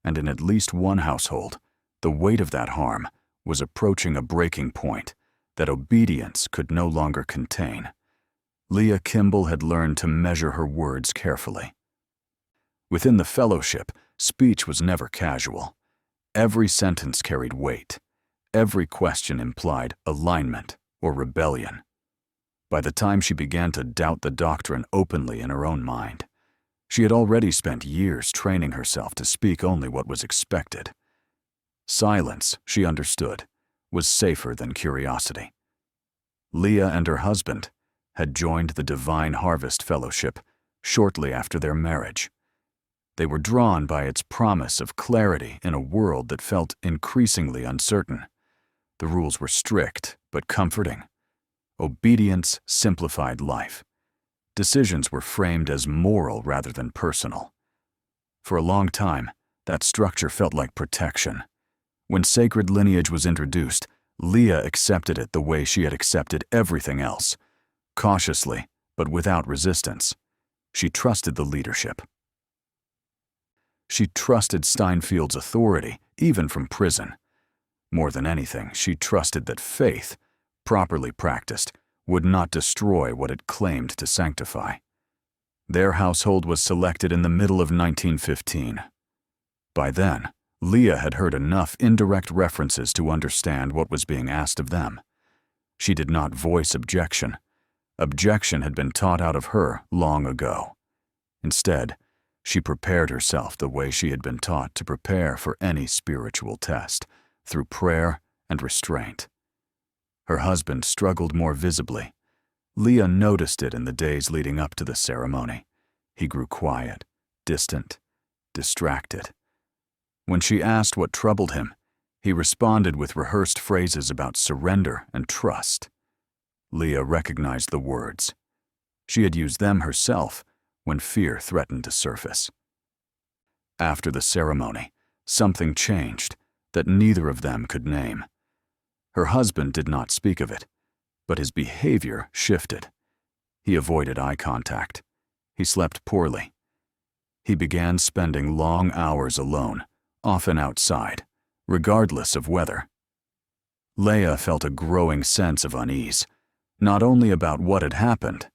And in at least one household, the weight of that harm was approaching a breaking point that obedience could no longer contain. Leah Kimball had learned to measure her words carefully. Within the fellowship, speech was never casual. Every sentence carried weight. Every question implied alignment or rebellion. By the time she began to doubt the doctrine openly in her own mind, She had already spent years training herself to speak only what was expected. Silence, she understood, was safer than curiosity. Leah and her husband had joined the Divine Harvest Fellowship shortly after their marriage. They were drawn by its promise of clarity in a world that felt increasingly uncertain. The rules were strict but comforting. Obedience simplified life. Decisions were framed as moral rather than personal. For a long time, that structure felt like protection. When sacred lineage was introduced, Leah accepted it the way she had accepted everything else, cautiously but without resistance. She trusted the leadership. She trusted Steinfield's authority, even from prison. More than anything, she trusted that faith, properly practiced, would not destroy what it claimed to sanctify. Their household was selected in the middle of 1915. By then, Leah had heard enough indirect references to understand what was being asked of them. She did not voice objection. Objection had been taught out of her long ago. Instead, she prepared herself the way she had been taught to prepare for any spiritual test, through prayer and restraint. Her husband struggled more visibly. Leah noticed it in the days leading up to the ceremony. He grew quiet, distant, distracted. When she asked what troubled him, he responded with rehearsed phrases about surrender and trust. Leah recognized the words. She had used them herself when fear threatened to surface. After the ceremony, something changed that neither of them could name. Her husband did not speak of it, but his behavior shifted. He avoided eye contact. He slept poorly. He began spending long hours alone, often outside, regardless of weather. Leah felt a growing sense of unease, not only about what had happened,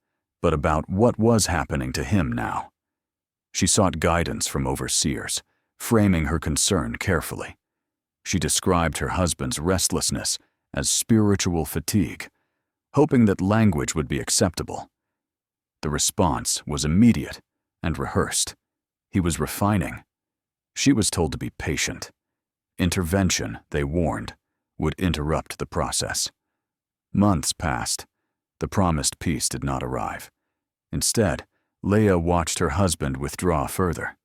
but about what was happening to him now. She sought guidance from overseers, framing her concern carefully. She described her husband's restlessness as spiritual fatigue, hoping that language would be acceptable. The response was immediate and rehearsed. He was refining. She was told to be patient. Intervention, they warned, would interrupt the process. Months passed. The promised peace did not arrive. Instead, Leah watched her husband withdraw further.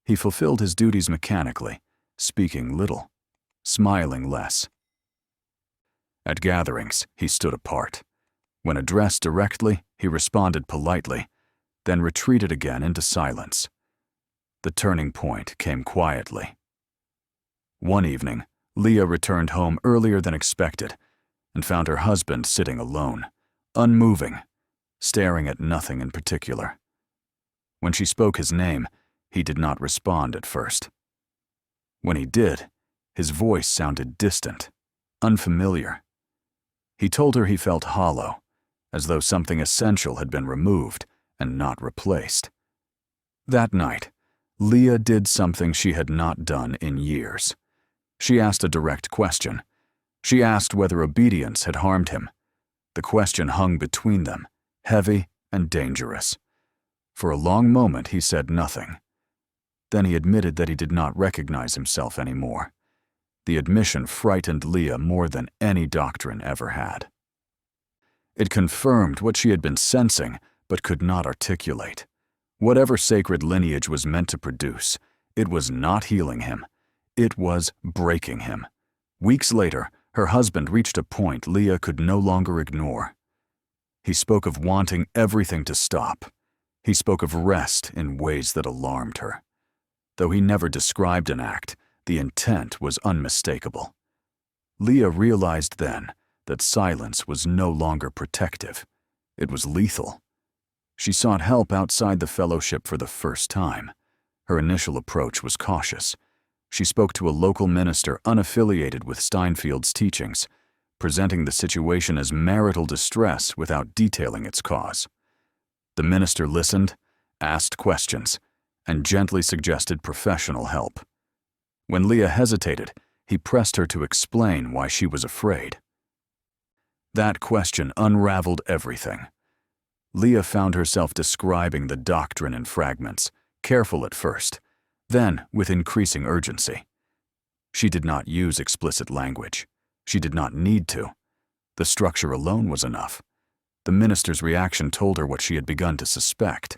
He fulfilled his duties mechanically, speaking little, smiling less. At gatherings, he stood apart. When addressed directly, he responded politely, then retreated again into silence. The turning point came quietly. One evening, Leah returned home earlier than expected and found her husband sitting alone, unmoving, staring at nothing in particular. When she spoke his name, he did not respond at first. When he did, his voice sounded distant, unfamiliar. He told her he felt hollow, as though something essential had been removed and not replaced. That night, Leah did something she had not done in years. She asked a direct question. She asked whether obedience had harmed him. The question hung between them, heavy and dangerous. For a long moment he said nothing. Then he admitted that he did not recognize himself anymore. The admission frightened Leah more than any doctrine ever had. It confirmed what she had been sensing but could not articulate. Whatever sacred lineage was meant to produce, it was not healing him. It was breaking him. Weeks later, her husband reached a point Leah could no longer ignore. He spoke of wanting everything to stop. He spoke of rest in ways that alarmed her. Though he never described an act, the intent was unmistakable. Leah realized then that silence was no longer protective. It was lethal. She sought help outside the fellowship for the first time. Her initial approach was cautious. She spoke to a local minister unaffiliated with Steinfield's teachings, presenting the situation as marital distress without detailing its cause. The minister listened, asked questions, and gently suggested professional help. When Leah hesitated, he pressed her to explain why she was afraid. That question unraveled everything. Leah found herself describing the doctrine in fragments, careful at first, then with increasing urgency. She did not use explicit language. She did not need to. The structure alone was enough. The minister's reaction told her what she had begun to suspect.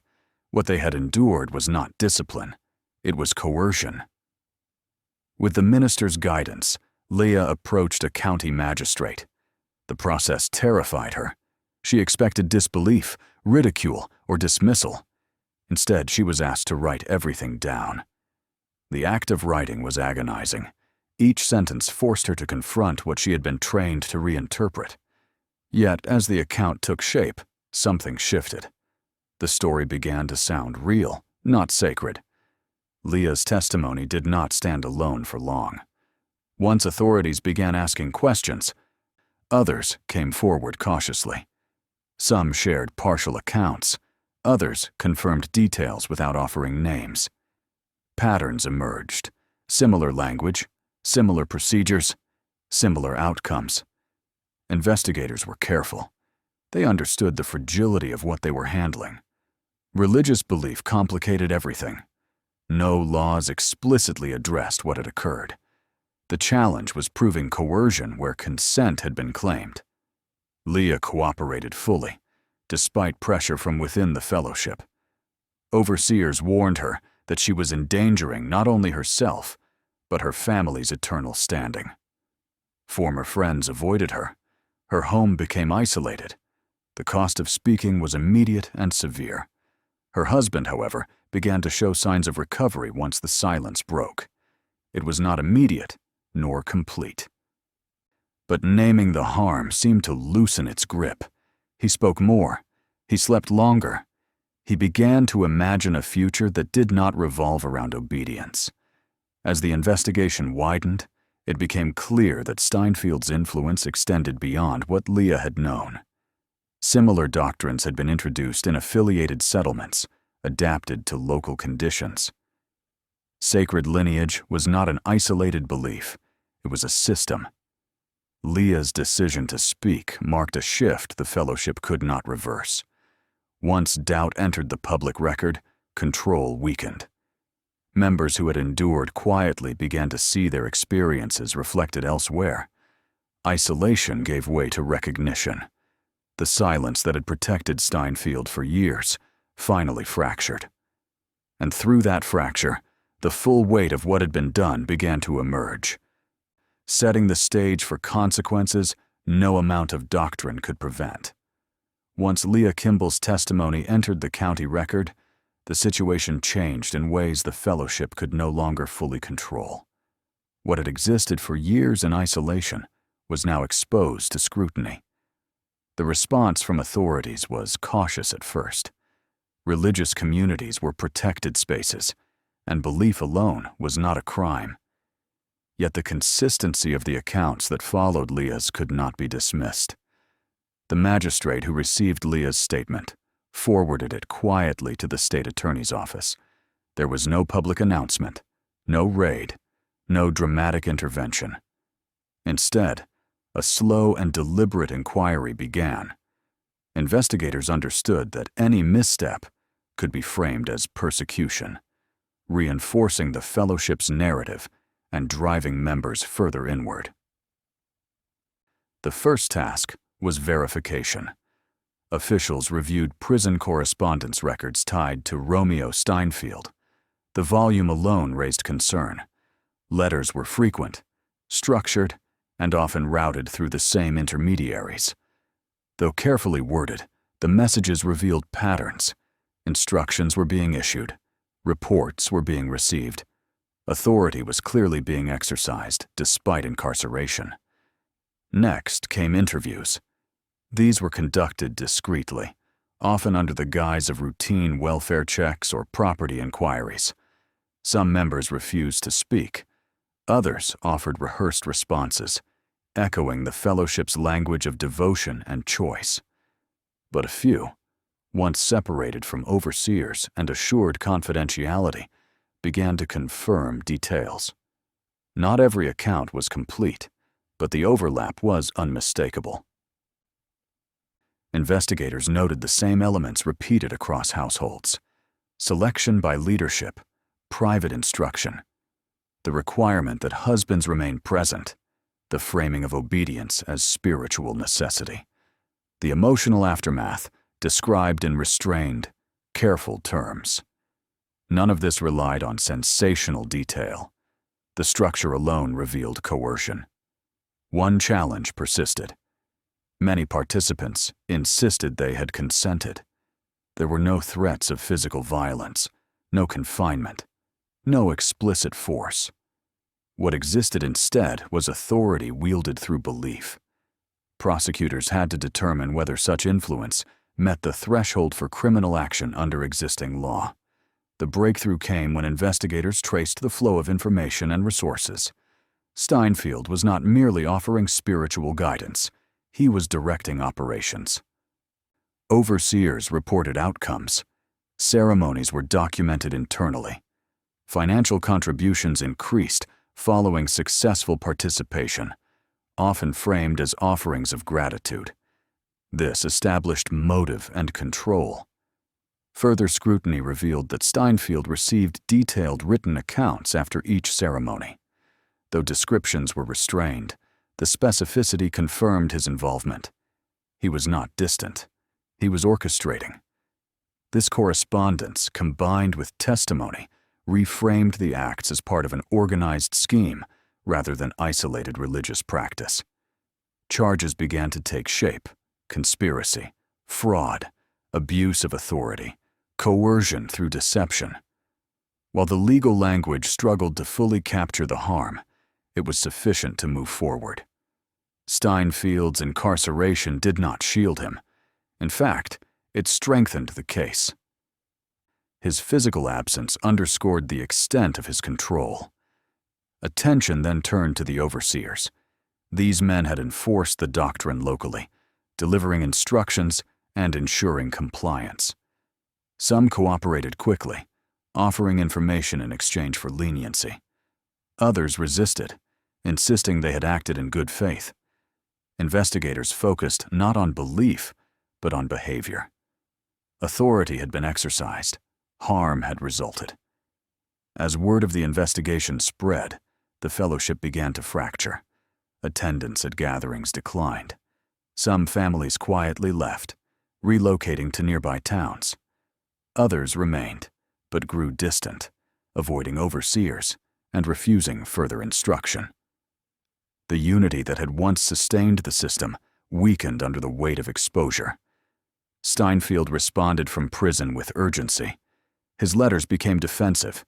What they had endured was not discipline. It was coercion. With the minister's guidance, Leah approached a county magistrate. The process terrified her. She expected disbelief, ridicule, or dismissal. Instead, she was asked to write everything down. The act of writing was agonizing. Each sentence forced her to confront what she had been trained to reinterpret. Yet, as the account took shape, something shifted. The story began to sound real, not sacred. Leah's testimony did not stand alone for long. Once authorities began asking questions, others came forward cautiously. Some shared partial accounts. Others confirmed details without offering names. Patterns emerged. Similar language, similar procedures, similar outcomes. Investigators were careful. They understood the fragility of what they were handling. Religious belief complicated everything. No laws explicitly addressed what had occurred. The challenge was proving coercion where consent had been claimed. Leah cooperated fully, despite pressure from within the fellowship. Overseers warned her that she was endangering not only herself, but her family's eternal standing. Former friends avoided her. Her home became isolated. The cost of speaking was immediate and severe. Her husband, however, began to show signs of recovery once the silence broke. It was not immediate, nor complete. But naming the harm seemed to loosen its grip. He spoke more. He slept longer. He began to imagine a future that did not revolve around obedience. As the investigation widened, it became clear that Steinfeld's influence extended beyond what Leah had known. Similar doctrines had been introduced in affiliated settlements, adapted to local conditions. Sacred lineage was not an isolated belief. It was a system. Leah's decision to speak marked a shift the fellowship could not reverse. Once doubt entered the public record, control weakened. Members who had endured quietly began to see their experiences reflected elsewhere. Isolation gave way to recognition. The silence that had protected Steinfeld for years finally fractured. And through that fracture, the full weight of what had been done began to emerge. Setting the stage for consequences no amount of doctrine could prevent. Once Leah Kimball's testimony entered the county record, the situation changed in ways the fellowship could no longer fully control. What had existed for years in isolation was now exposed to scrutiny. The response from authorities was cautious at first. Religious communities were protected spaces, and belief alone was not a crime. Yet the consistency of the accounts that followed Leah's could not be dismissed. The magistrate who received Leah's statement forwarded it quietly to the state attorney's office. There was no public announcement, no raid, no dramatic intervention. Instead, a slow and deliberate inquiry began. Investigators understood that any misstep could be framed as persecution, reinforcing the fellowship's narrative and driving members further inward. The first task was verification. Officials reviewed prison correspondence records tied to Romeo Steinfeld. The volume alone raised concern. Letters were frequent, structured, and often routed through the same intermediaries. Though carefully worded, the messages revealed patterns. Instructions were being issued. Reports were being received. Authority was clearly being exercised despite incarceration. Next came interviews. These were conducted discreetly, often under the guise of routine welfare checks or property inquiries. Some members refused to speak. Others offered rehearsed responses, echoing the fellowship's language of devotion and choice. But a few, once separated from overseers and assured confidentiality, began to confirm details. Not every account was complete, but the overlap was unmistakable. Investigators noted the same elements repeated across households. selection by leadership, private instruction, the requirement that husbands remain present, the framing of obedience as spiritual necessity, the emotional aftermath described in restrained, careful terms. None of this relied on sensational detail. The structure alone revealed coercion. One challenge persisted. Many participants insisted they had consented. There were no threats of physical violence, no confinement, no explicit force. What existed instead was authority wielded through belief. Prosecutors had to determine whether such influence met the threshold for criminal action under existing law. The breakthrough came when investigators traced the flow of information and resources. Steinfeld was not merely offering spiritual guidance, he was directing operations. Overseers reported outcomes. Ceremonies were documented internally. Financial contributions increased following successful participation, often framed as offerings of gratitude. This established motive and control. Further scrutiny revealed that Steinfeld received detailed written accounts after each ceremony. Though descriptions were restrained, the specificity confirmed his involvement. He was not distant. He was orchestrating. This correspondence, combined with testimony, reframed the acts as part of an organized scheme rather than isolated religious practice. Charges began to take shape: conspiracy, fraud, abuse of authority, coercion through deception. While the legal language struggled to fully capture the harm, it was sufficient to move forward. Steinfeld's incarceration did not shield him. In fact, it strengthened the case. His physical absence underscored the extent of his control. Attention then turned to the overseers. These men had enforced the doctrine locally, delivering instructions and ensuring compliance. Some cooperated quickly, offering information in exchange for leniency. Others resisted, insisting they had acted in good faith. Investigators focused not on belief, but on behavior. Authority had been exercised. Harm had resulted. As word of the investigation spread, the fellowship began to fracture. Attendance at gatherings declined. Some families quietly left, relocating to nearby towns. Others remained, but grew distant, avoiding overseers and refusing further instruction. The unity that had once sustained the system weakened under the weight of exposure. Steinfeld responded from prison with urgency. His letters became defensive,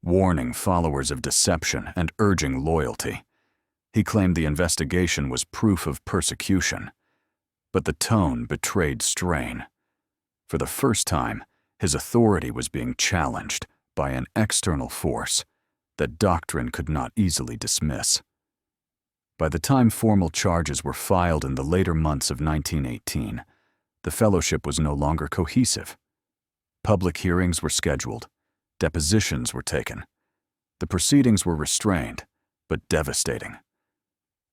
warning followers of deception and urging loyalty. He claimed the investigation was proof of persecution, but the tone betrayed strain. For the first time, his authority was being challenged by an external force that doctrine could not easily dismiss. By the time formal charges were filed in the later months of 1918, the fellowship was no longer cohesive. Public hearings were scheduled. Depositions were taken. The proceedings were restrained, but devastating.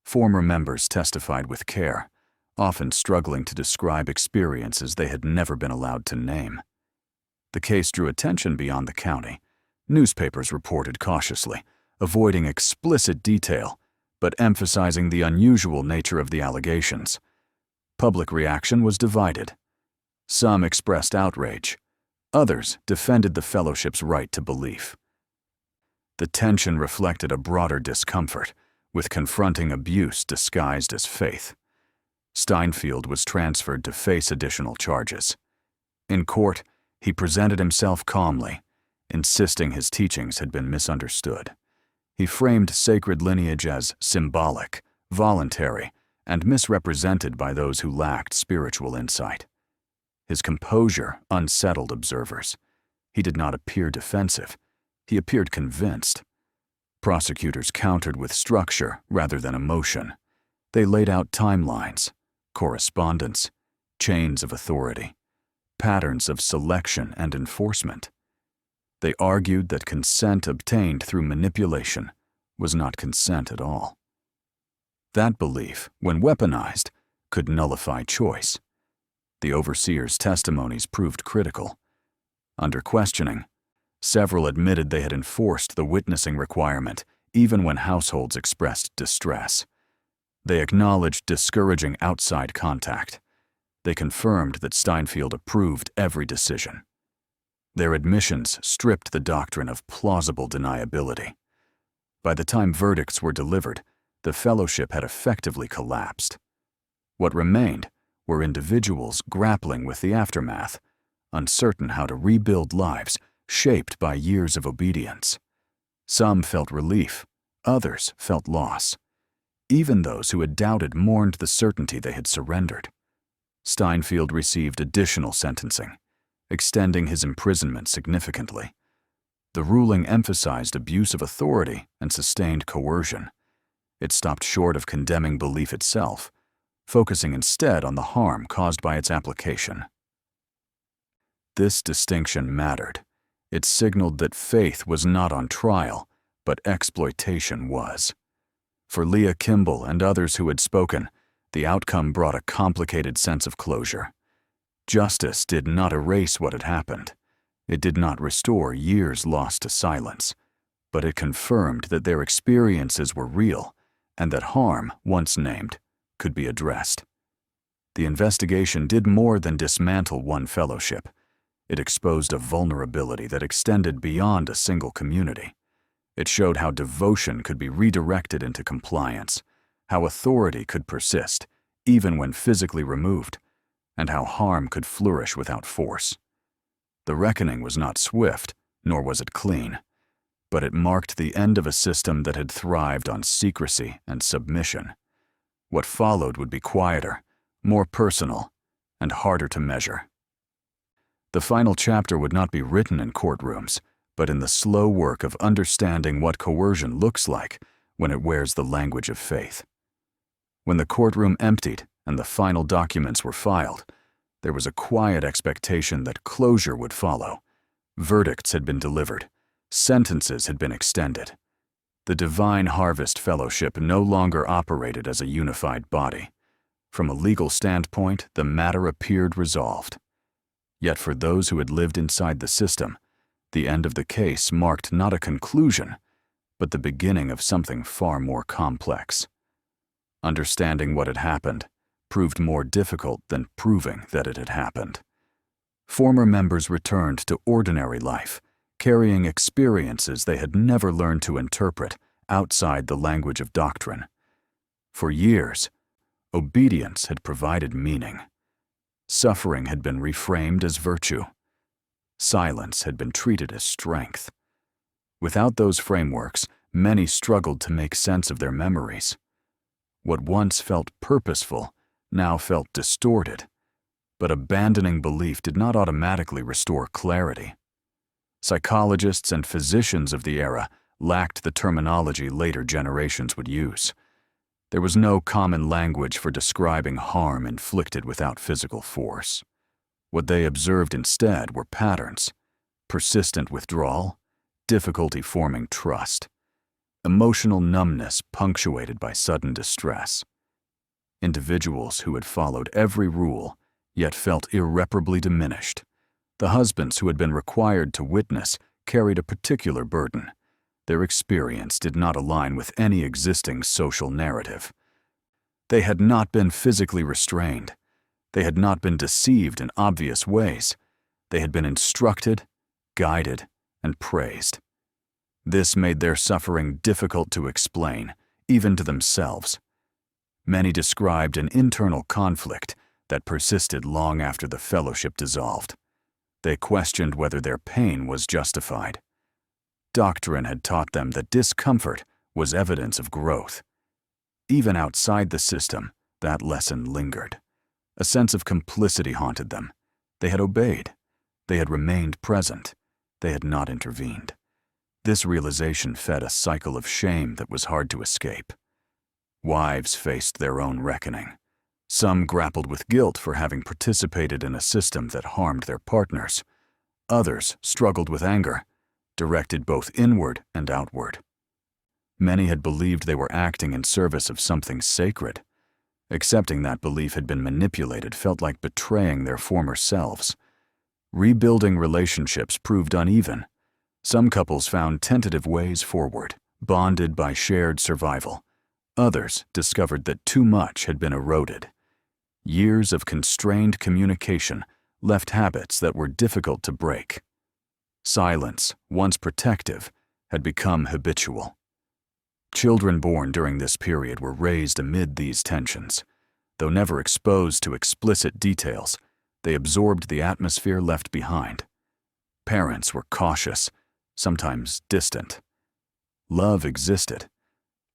Former members testified with care, often struggling to describe experiences they had never been allowed to name. The case drew attention beyond the county. Newspapers reported cautiously, avoiding explicit detail, but emphasizing the unusual nature of the allegations. Public reaction was divided. Some expressed outrage. Others defended the fellowship's right to belief. The tension reflected a broader discomfort, with confronting abuse disguised as faith. Steinfeld was transferred to face additional charges. In court, he presented himself calmly, insisting his teachings had been misunderstood. He framed sacred lineage as symbolic, voluntary, and misrepresented by those who lacked spiritual insight. His composure unsettled observers. He did not appear defensive. He appeared convinced. Prosecutors countered with structure rather than emotion. They laid out timelines, correspondence, chains of authority, patterns of selection and enforcement. They argued that consent obtained through manipulation was not consent at all. That belief, when weaponized, could nullify choice. The overseers' testimonies proved critical. Under questioning, several admitted they had enforced the witnessing requirement even when households expressed distress. They acknowledged discouraging outside contact. They confirmed that Steinfeld approved every decision. Their admissions stripped the doctrine of plausible deniability. By the time verdicts were delivered, the fellowship had effectively collapsed. What remained were individuals grappling with the aftermath, uncertain how to rebuild lives shaped by years of obedience. Some felt relief, others felt loss. Even those who had doubted mourned the certainty they had surrendered. Steinfeld received additional sentencing, extending his imprisonment significantly. The ruling emphasized abuse of authority and sustained coercion. It stopped short of condemning belief itself, focusing instead on the harm caused by its application. This distinction mattered. It signaled that faith was not on trial, but exploitation was. For Leah Kimball and others who had spoken, the outcome brought a complicated sense of closure. Justice did not erase what had happened. It did not restore years lost to silence, but it confirmed that their experiences were real and that harm, once named, could be addressed. The investigation did more than dismantle one fellowship. It exposed a vulnerability that extended beyond a single community. It showed how devotion could be redirected into compliance, how authority could persist, even when physically removed, and how harm could flourish without force. The reckoning was not swift, nor was it clean, but it marked the end of a system that had thrived on secrecy and submission. What followed would be quieter, more personal, and harder to measure. The final chapter would not be written in courtrooms, but in the slow work of understanding what coercion looks like when it wears the language of faith. When the courtroom emptied and the final documents were filed, there was a quiet expectation that closure would follow. Verdicts had been delivered. Sentences had been extended. The Divine Harvest Fellowship no longer operated as a unified body. From a legal standpoint, the matter appeared resolved. Yet for those who had lived inside the system, the end of the case marked not a conclusion, but the beginning of something far more complex. Understanding what had happened proved more difficult than proving that it had happened. Former members returned to ordinary life, carrying experiences they had never learned to interpret outside the language of doctrine. For years, obedience had provided meaning. Suffering had been reframed as virtue. Silence had been treated as strength. Without those frameworks, many struggled to make sense of their memories. What once felt purposeful now felt distorted, but abandoning belief did not automatically restore clarity. Psychologists and physicians of the era lacked the terminology later generations would use. There was no common language for describing harm inflicted without physical force. What they observed instead were patterns: persistent withdrawal, difficulty forming trust, emotional numbness punctuated by sudden distress. Individuals who had followed every rule yet felt irreparably diminished. The husbands who had been required to witness carried a particular burden. Their experience did not align with any existing social narrative. They had not been physically restrained. They had not been deceived in obvious ways. They had been instructed, guided, and praised. This made their suffering difficult to explain, even to themselves. Many described an internal conflict that persisted long after the fellowship dissolved. They questioned whether their pain was justified. Doctrine had taught them that discomfort was evidence of growth. Even outside the system, that lesson lingered. A sense of complicity haunted them. They had obeyed. They had remained present. They had not intervened. This realization fed a cycle of shame that was hard to escape. Wives faced their own reckoning. Some grappled with guilt for having participated in a system that harmed their partners. Others struggled with anger, directed both inward and outward. Many had believed they were acting in service of something sacred. Accepting that belief had been manipulated felt like betraying their former selves. Rebuilding relationships proved uneven. Some couples found tentative ways forward, bonded by shared survival. Others discovered that too much had been eroded. Years of constrained communication left habits that were difficult to break. Silence, once protective, had become habitual. Children born during this period were raised amid these tensions. Though never exposed to explicit details, they absorbed the atmosphere left behind. Parents were cautious, sometimes distant. Love existed,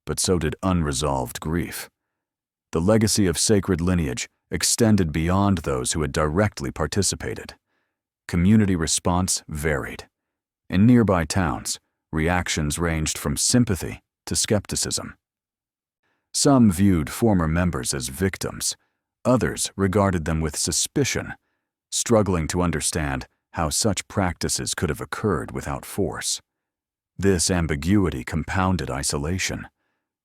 but so did unresolved grief. The legacy of sacred lineage extended beyond those who had directly participated. Community response varied. In nearby towns, reactions ranged from sympathy to skepticism. Some viewed former members as victims. Others regarded them with suspicion, struggling to understand how such practices could have occurred without force. This ambiguity compounded isolation.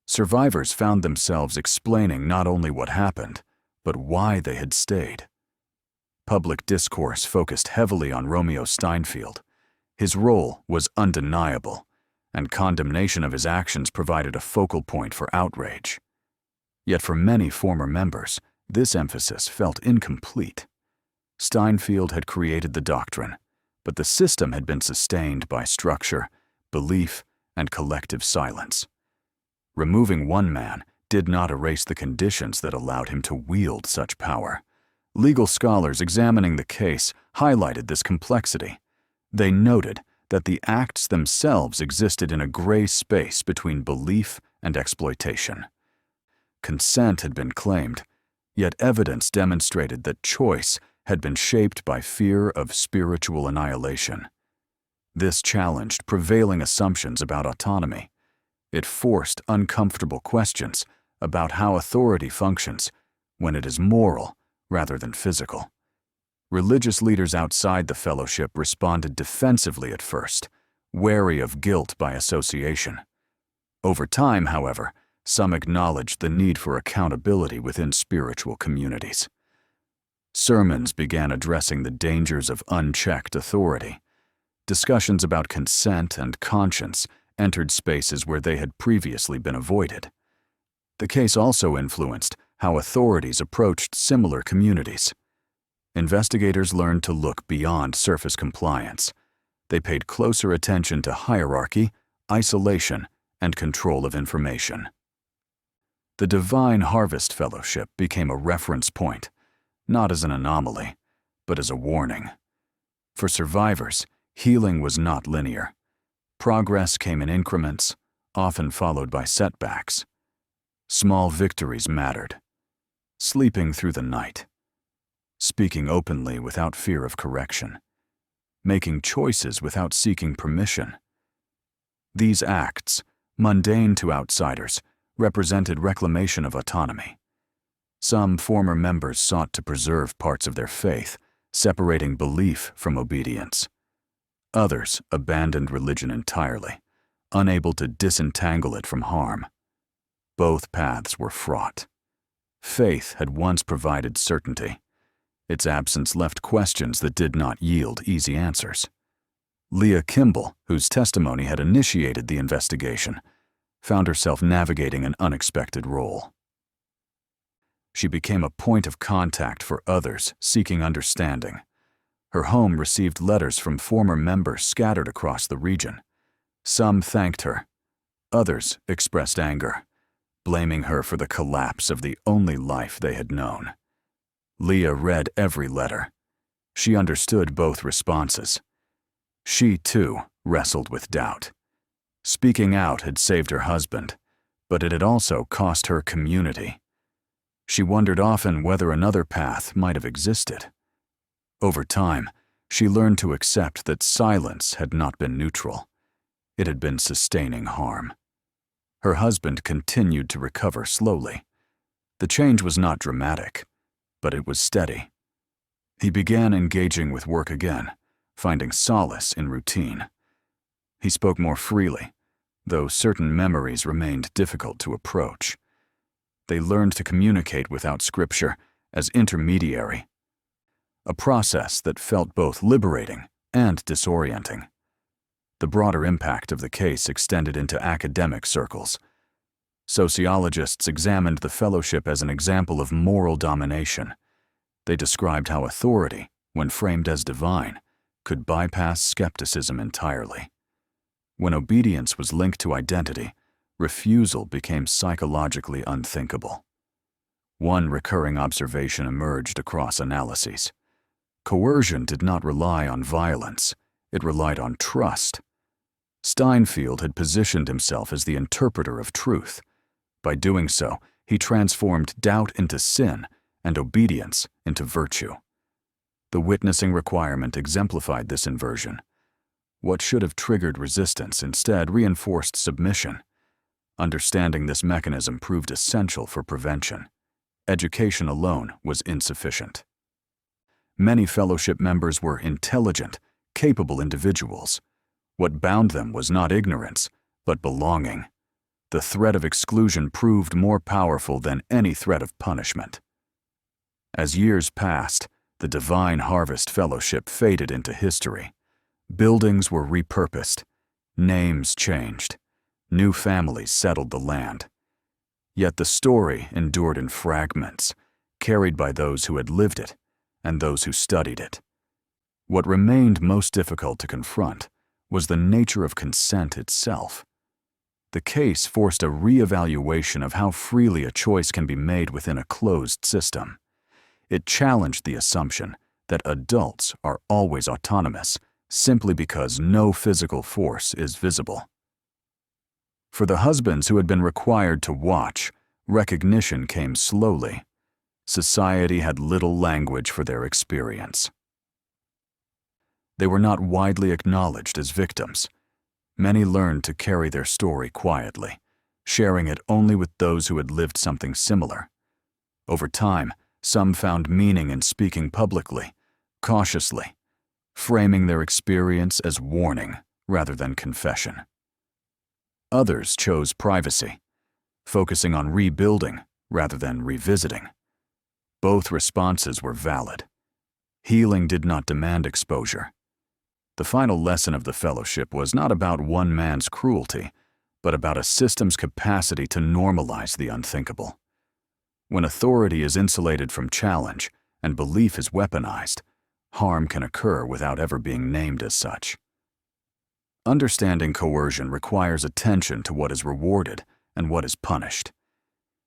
Survivors found themselves explaining not only what happened, but why they had stayed. Public discourse focused heavily on Romeo Steinfeld. His role was undeniable, and condemnation of his actions provided a focal point for outrage. Yet for many former members, this emphasis felt incomplete. Steinfeld had created the doctrine, but the system had been sustained by structure, belief, and collective silence. Removing one man did not erase the conditions that allowed him to wield such power. Legal scholars examining the case highlighted this complexity. They noted that the acts themselves existed in a gray space between belief and exploitation. Consent had been claimed, yet evidence demonstrated that choice had been shaped by fear of spiritual annihilation. This challenged prevailing assumptions about autonomy. It forced uncomfortable questions about how authority functions when it is moral rather than physical. Religious leaders outside the fellowship responded defensively at first, wary of guilt by association. Over time, however, some acknowledged the need for accountability within spiritual communities. Sermons began addressing the dangers of unchecked authority. Discussions about consent and conscience entered spaces where they had previously been avoided. The case also influenced how authorities approached similar communities. Investigators learned to look beyond surface compliance. They paid closer attention to hierarchy, isolation, and control of information. The Divine Harvest Fellowship became a reference point, not as an anomaly, but as a warning. For survivors, healing was not linear. Progress came in increments, often followed by setbacks. Small victories mattered. Sleeping through the night. Speaking openly without fear of correction. Making choices without seeking permission. These acts, mundane to outsiders, represented reclamation of autonomy. Some former members sought to preserve parts of their faith, separating belief from obedience. Others abandoned religion entirely, unable to disentangle it from harm. Both paths were fraught. Faith had once provided certainty. Its absence left questions that did not yield easy answers. Leah Kimball, whose testimony had initiated the investigation, found herself navigating an unexpected role. She became a point of contact for others seeking understanding. Her home received letters from former members scattered across the region. Some thanked her. Others expressed anger, blaming her for the collapse of the only life they had known. Leah read every letter. She understood both responses. She, too, wrestled with doubt. Speaking out had saved her husband, but it had also cost her community. She wondered often whether another path might have existed. Over time, she learned to accept that silence had not been neutral. It had been sustaining harm. Her husband continued to recover slowly. The change was not dramatic, but it was steady. He began engaging with work again, finding solace in routine. He spoke more freely, though certain memories remained difficult to approach. They learned to communicate without scripture, as intermediary. a process that felt both liberating and disorienting. The broader impact of the case extended into academic circles. Sociologists examined the fellowship as an example of moral domination. They described how authority, when framed as divine, could bypass skepticism entirely. When obedience was linked to identity, refusal became psychologically unthinkable. One recurring observation emerged across analyses. Coercion did not rely on violence, it relied on trust. Steinfeld had positioned himself as the interpreter of truth. By doing so, he transformed doubt into sin and obedience into virtue. The witnessing requirement exemplified this inversion. What should have triggered resistance instead reinforced submission. Understanding this mechanism proved essential for prevention. Education alone was insufficient. Many fellowship members were intelligent, capable individuals. What bound them was not ignorance, but belonging. The threat of exclusion proved more powerful than any threat of punishment. As years passed, the Divine Harvest Fellowship faded into history. Buildings were repurposed, names changed, new families settled the land. Yet the story endured in fragments, carried by those who had lived it and those who studied it. What remained most difficult to confront was the nature of consent itself. The case forced a re-evaluation of how freely a choice can be made within a closed system. It challenged the assumption that adults are always autonomous simply because no physical force is visible. For the husbands who had been required to watch, recognition came slowly. Society had little language for their experience. They were not widely acknowledged as victims. Many learned to carry their story quietly, sharing it only with those who had lived something similar. Over time, some found meaning in speaking publicly, cautiously, framing their experience as warning rather than confession. Others chose privacy, focusing on rebuilding rather than revisiting. Both responses were valid. Healing did not demand exposure. The final lesson of the fellowship was not about one man's cruelty, but about a system's capacity to normalize the unthinkable. When authority is insulated from challenge and belief is weaponized, harm can occur without ever being named as such. Understanding coercion requires attention to what is rewarded and what is punished.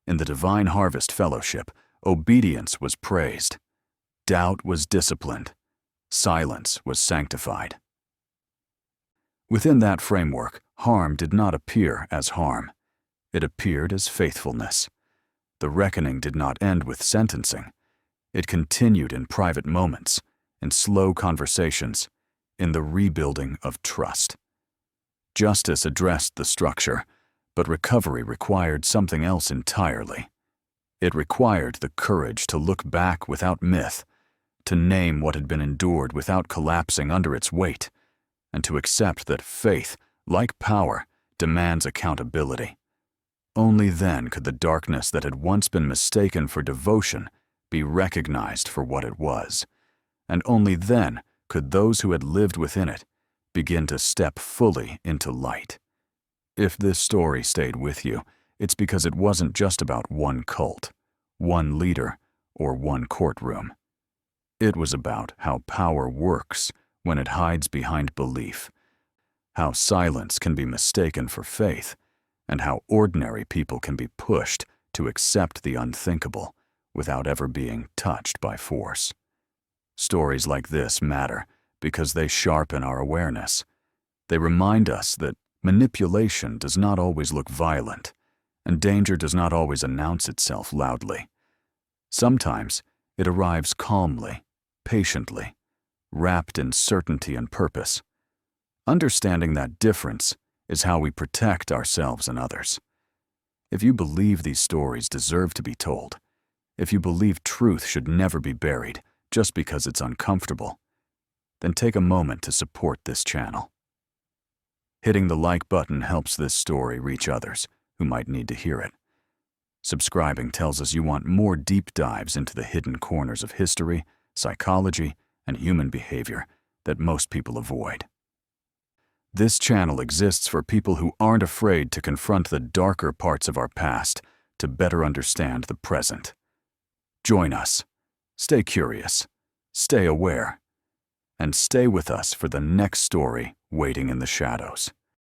In the Divine Harvest Fellowship, obedience was praised. Doubt was disciplined. Silence was sanctified. Within that framework, harm did not appear as harm. It appeared as faithfulness. The reckoning did not end with sentencing. It continued in private moments, in slow conversations, in the rebuilding of trust. Justice addressed the structure, but recovery required something else entirely. It required the courage to look back without myth, to name what had been endured without collapsing under its weight, and to accept that faith, like power, demands accountability. Only then could the darkness that had once been mistaken for devotion be recognized for what it was, and only then could those who had lived within it begin to step fully into light. If this story stayed with you, it's because it wasn't just about one cult, one leader, or one courtroom. It was about how power works when it hides behind belief, how silence can be mistaken for faith, and how ordinary people can be pushed to accept the unthinkable without ever being touched by force. Stories like this matter because they sharpen our awareness. They remind us that manipulation does not always look violent, and danger does not always announce itself loudly. Sometimes it arrives calmly, patiently, wrapped in certainty and purpose. Understanding that difference is how we protect ourselves and others. If you believe these stories deserve to be told, if you believe truth should never be buried just because it's uncomfortable, then take a moment to support this channel. Hitting the like button helps this story reach others who might need to hear it. Subscribing tells us you want more deep dives into the hidden corners of history, psychology, and human behavior that most people avoid. This channel exists for people who aren't afraid to confront the darker parts of our past to better understand the present. Join us. Stay curious, stay aware, and stay with us for the next story waiting in the shadows.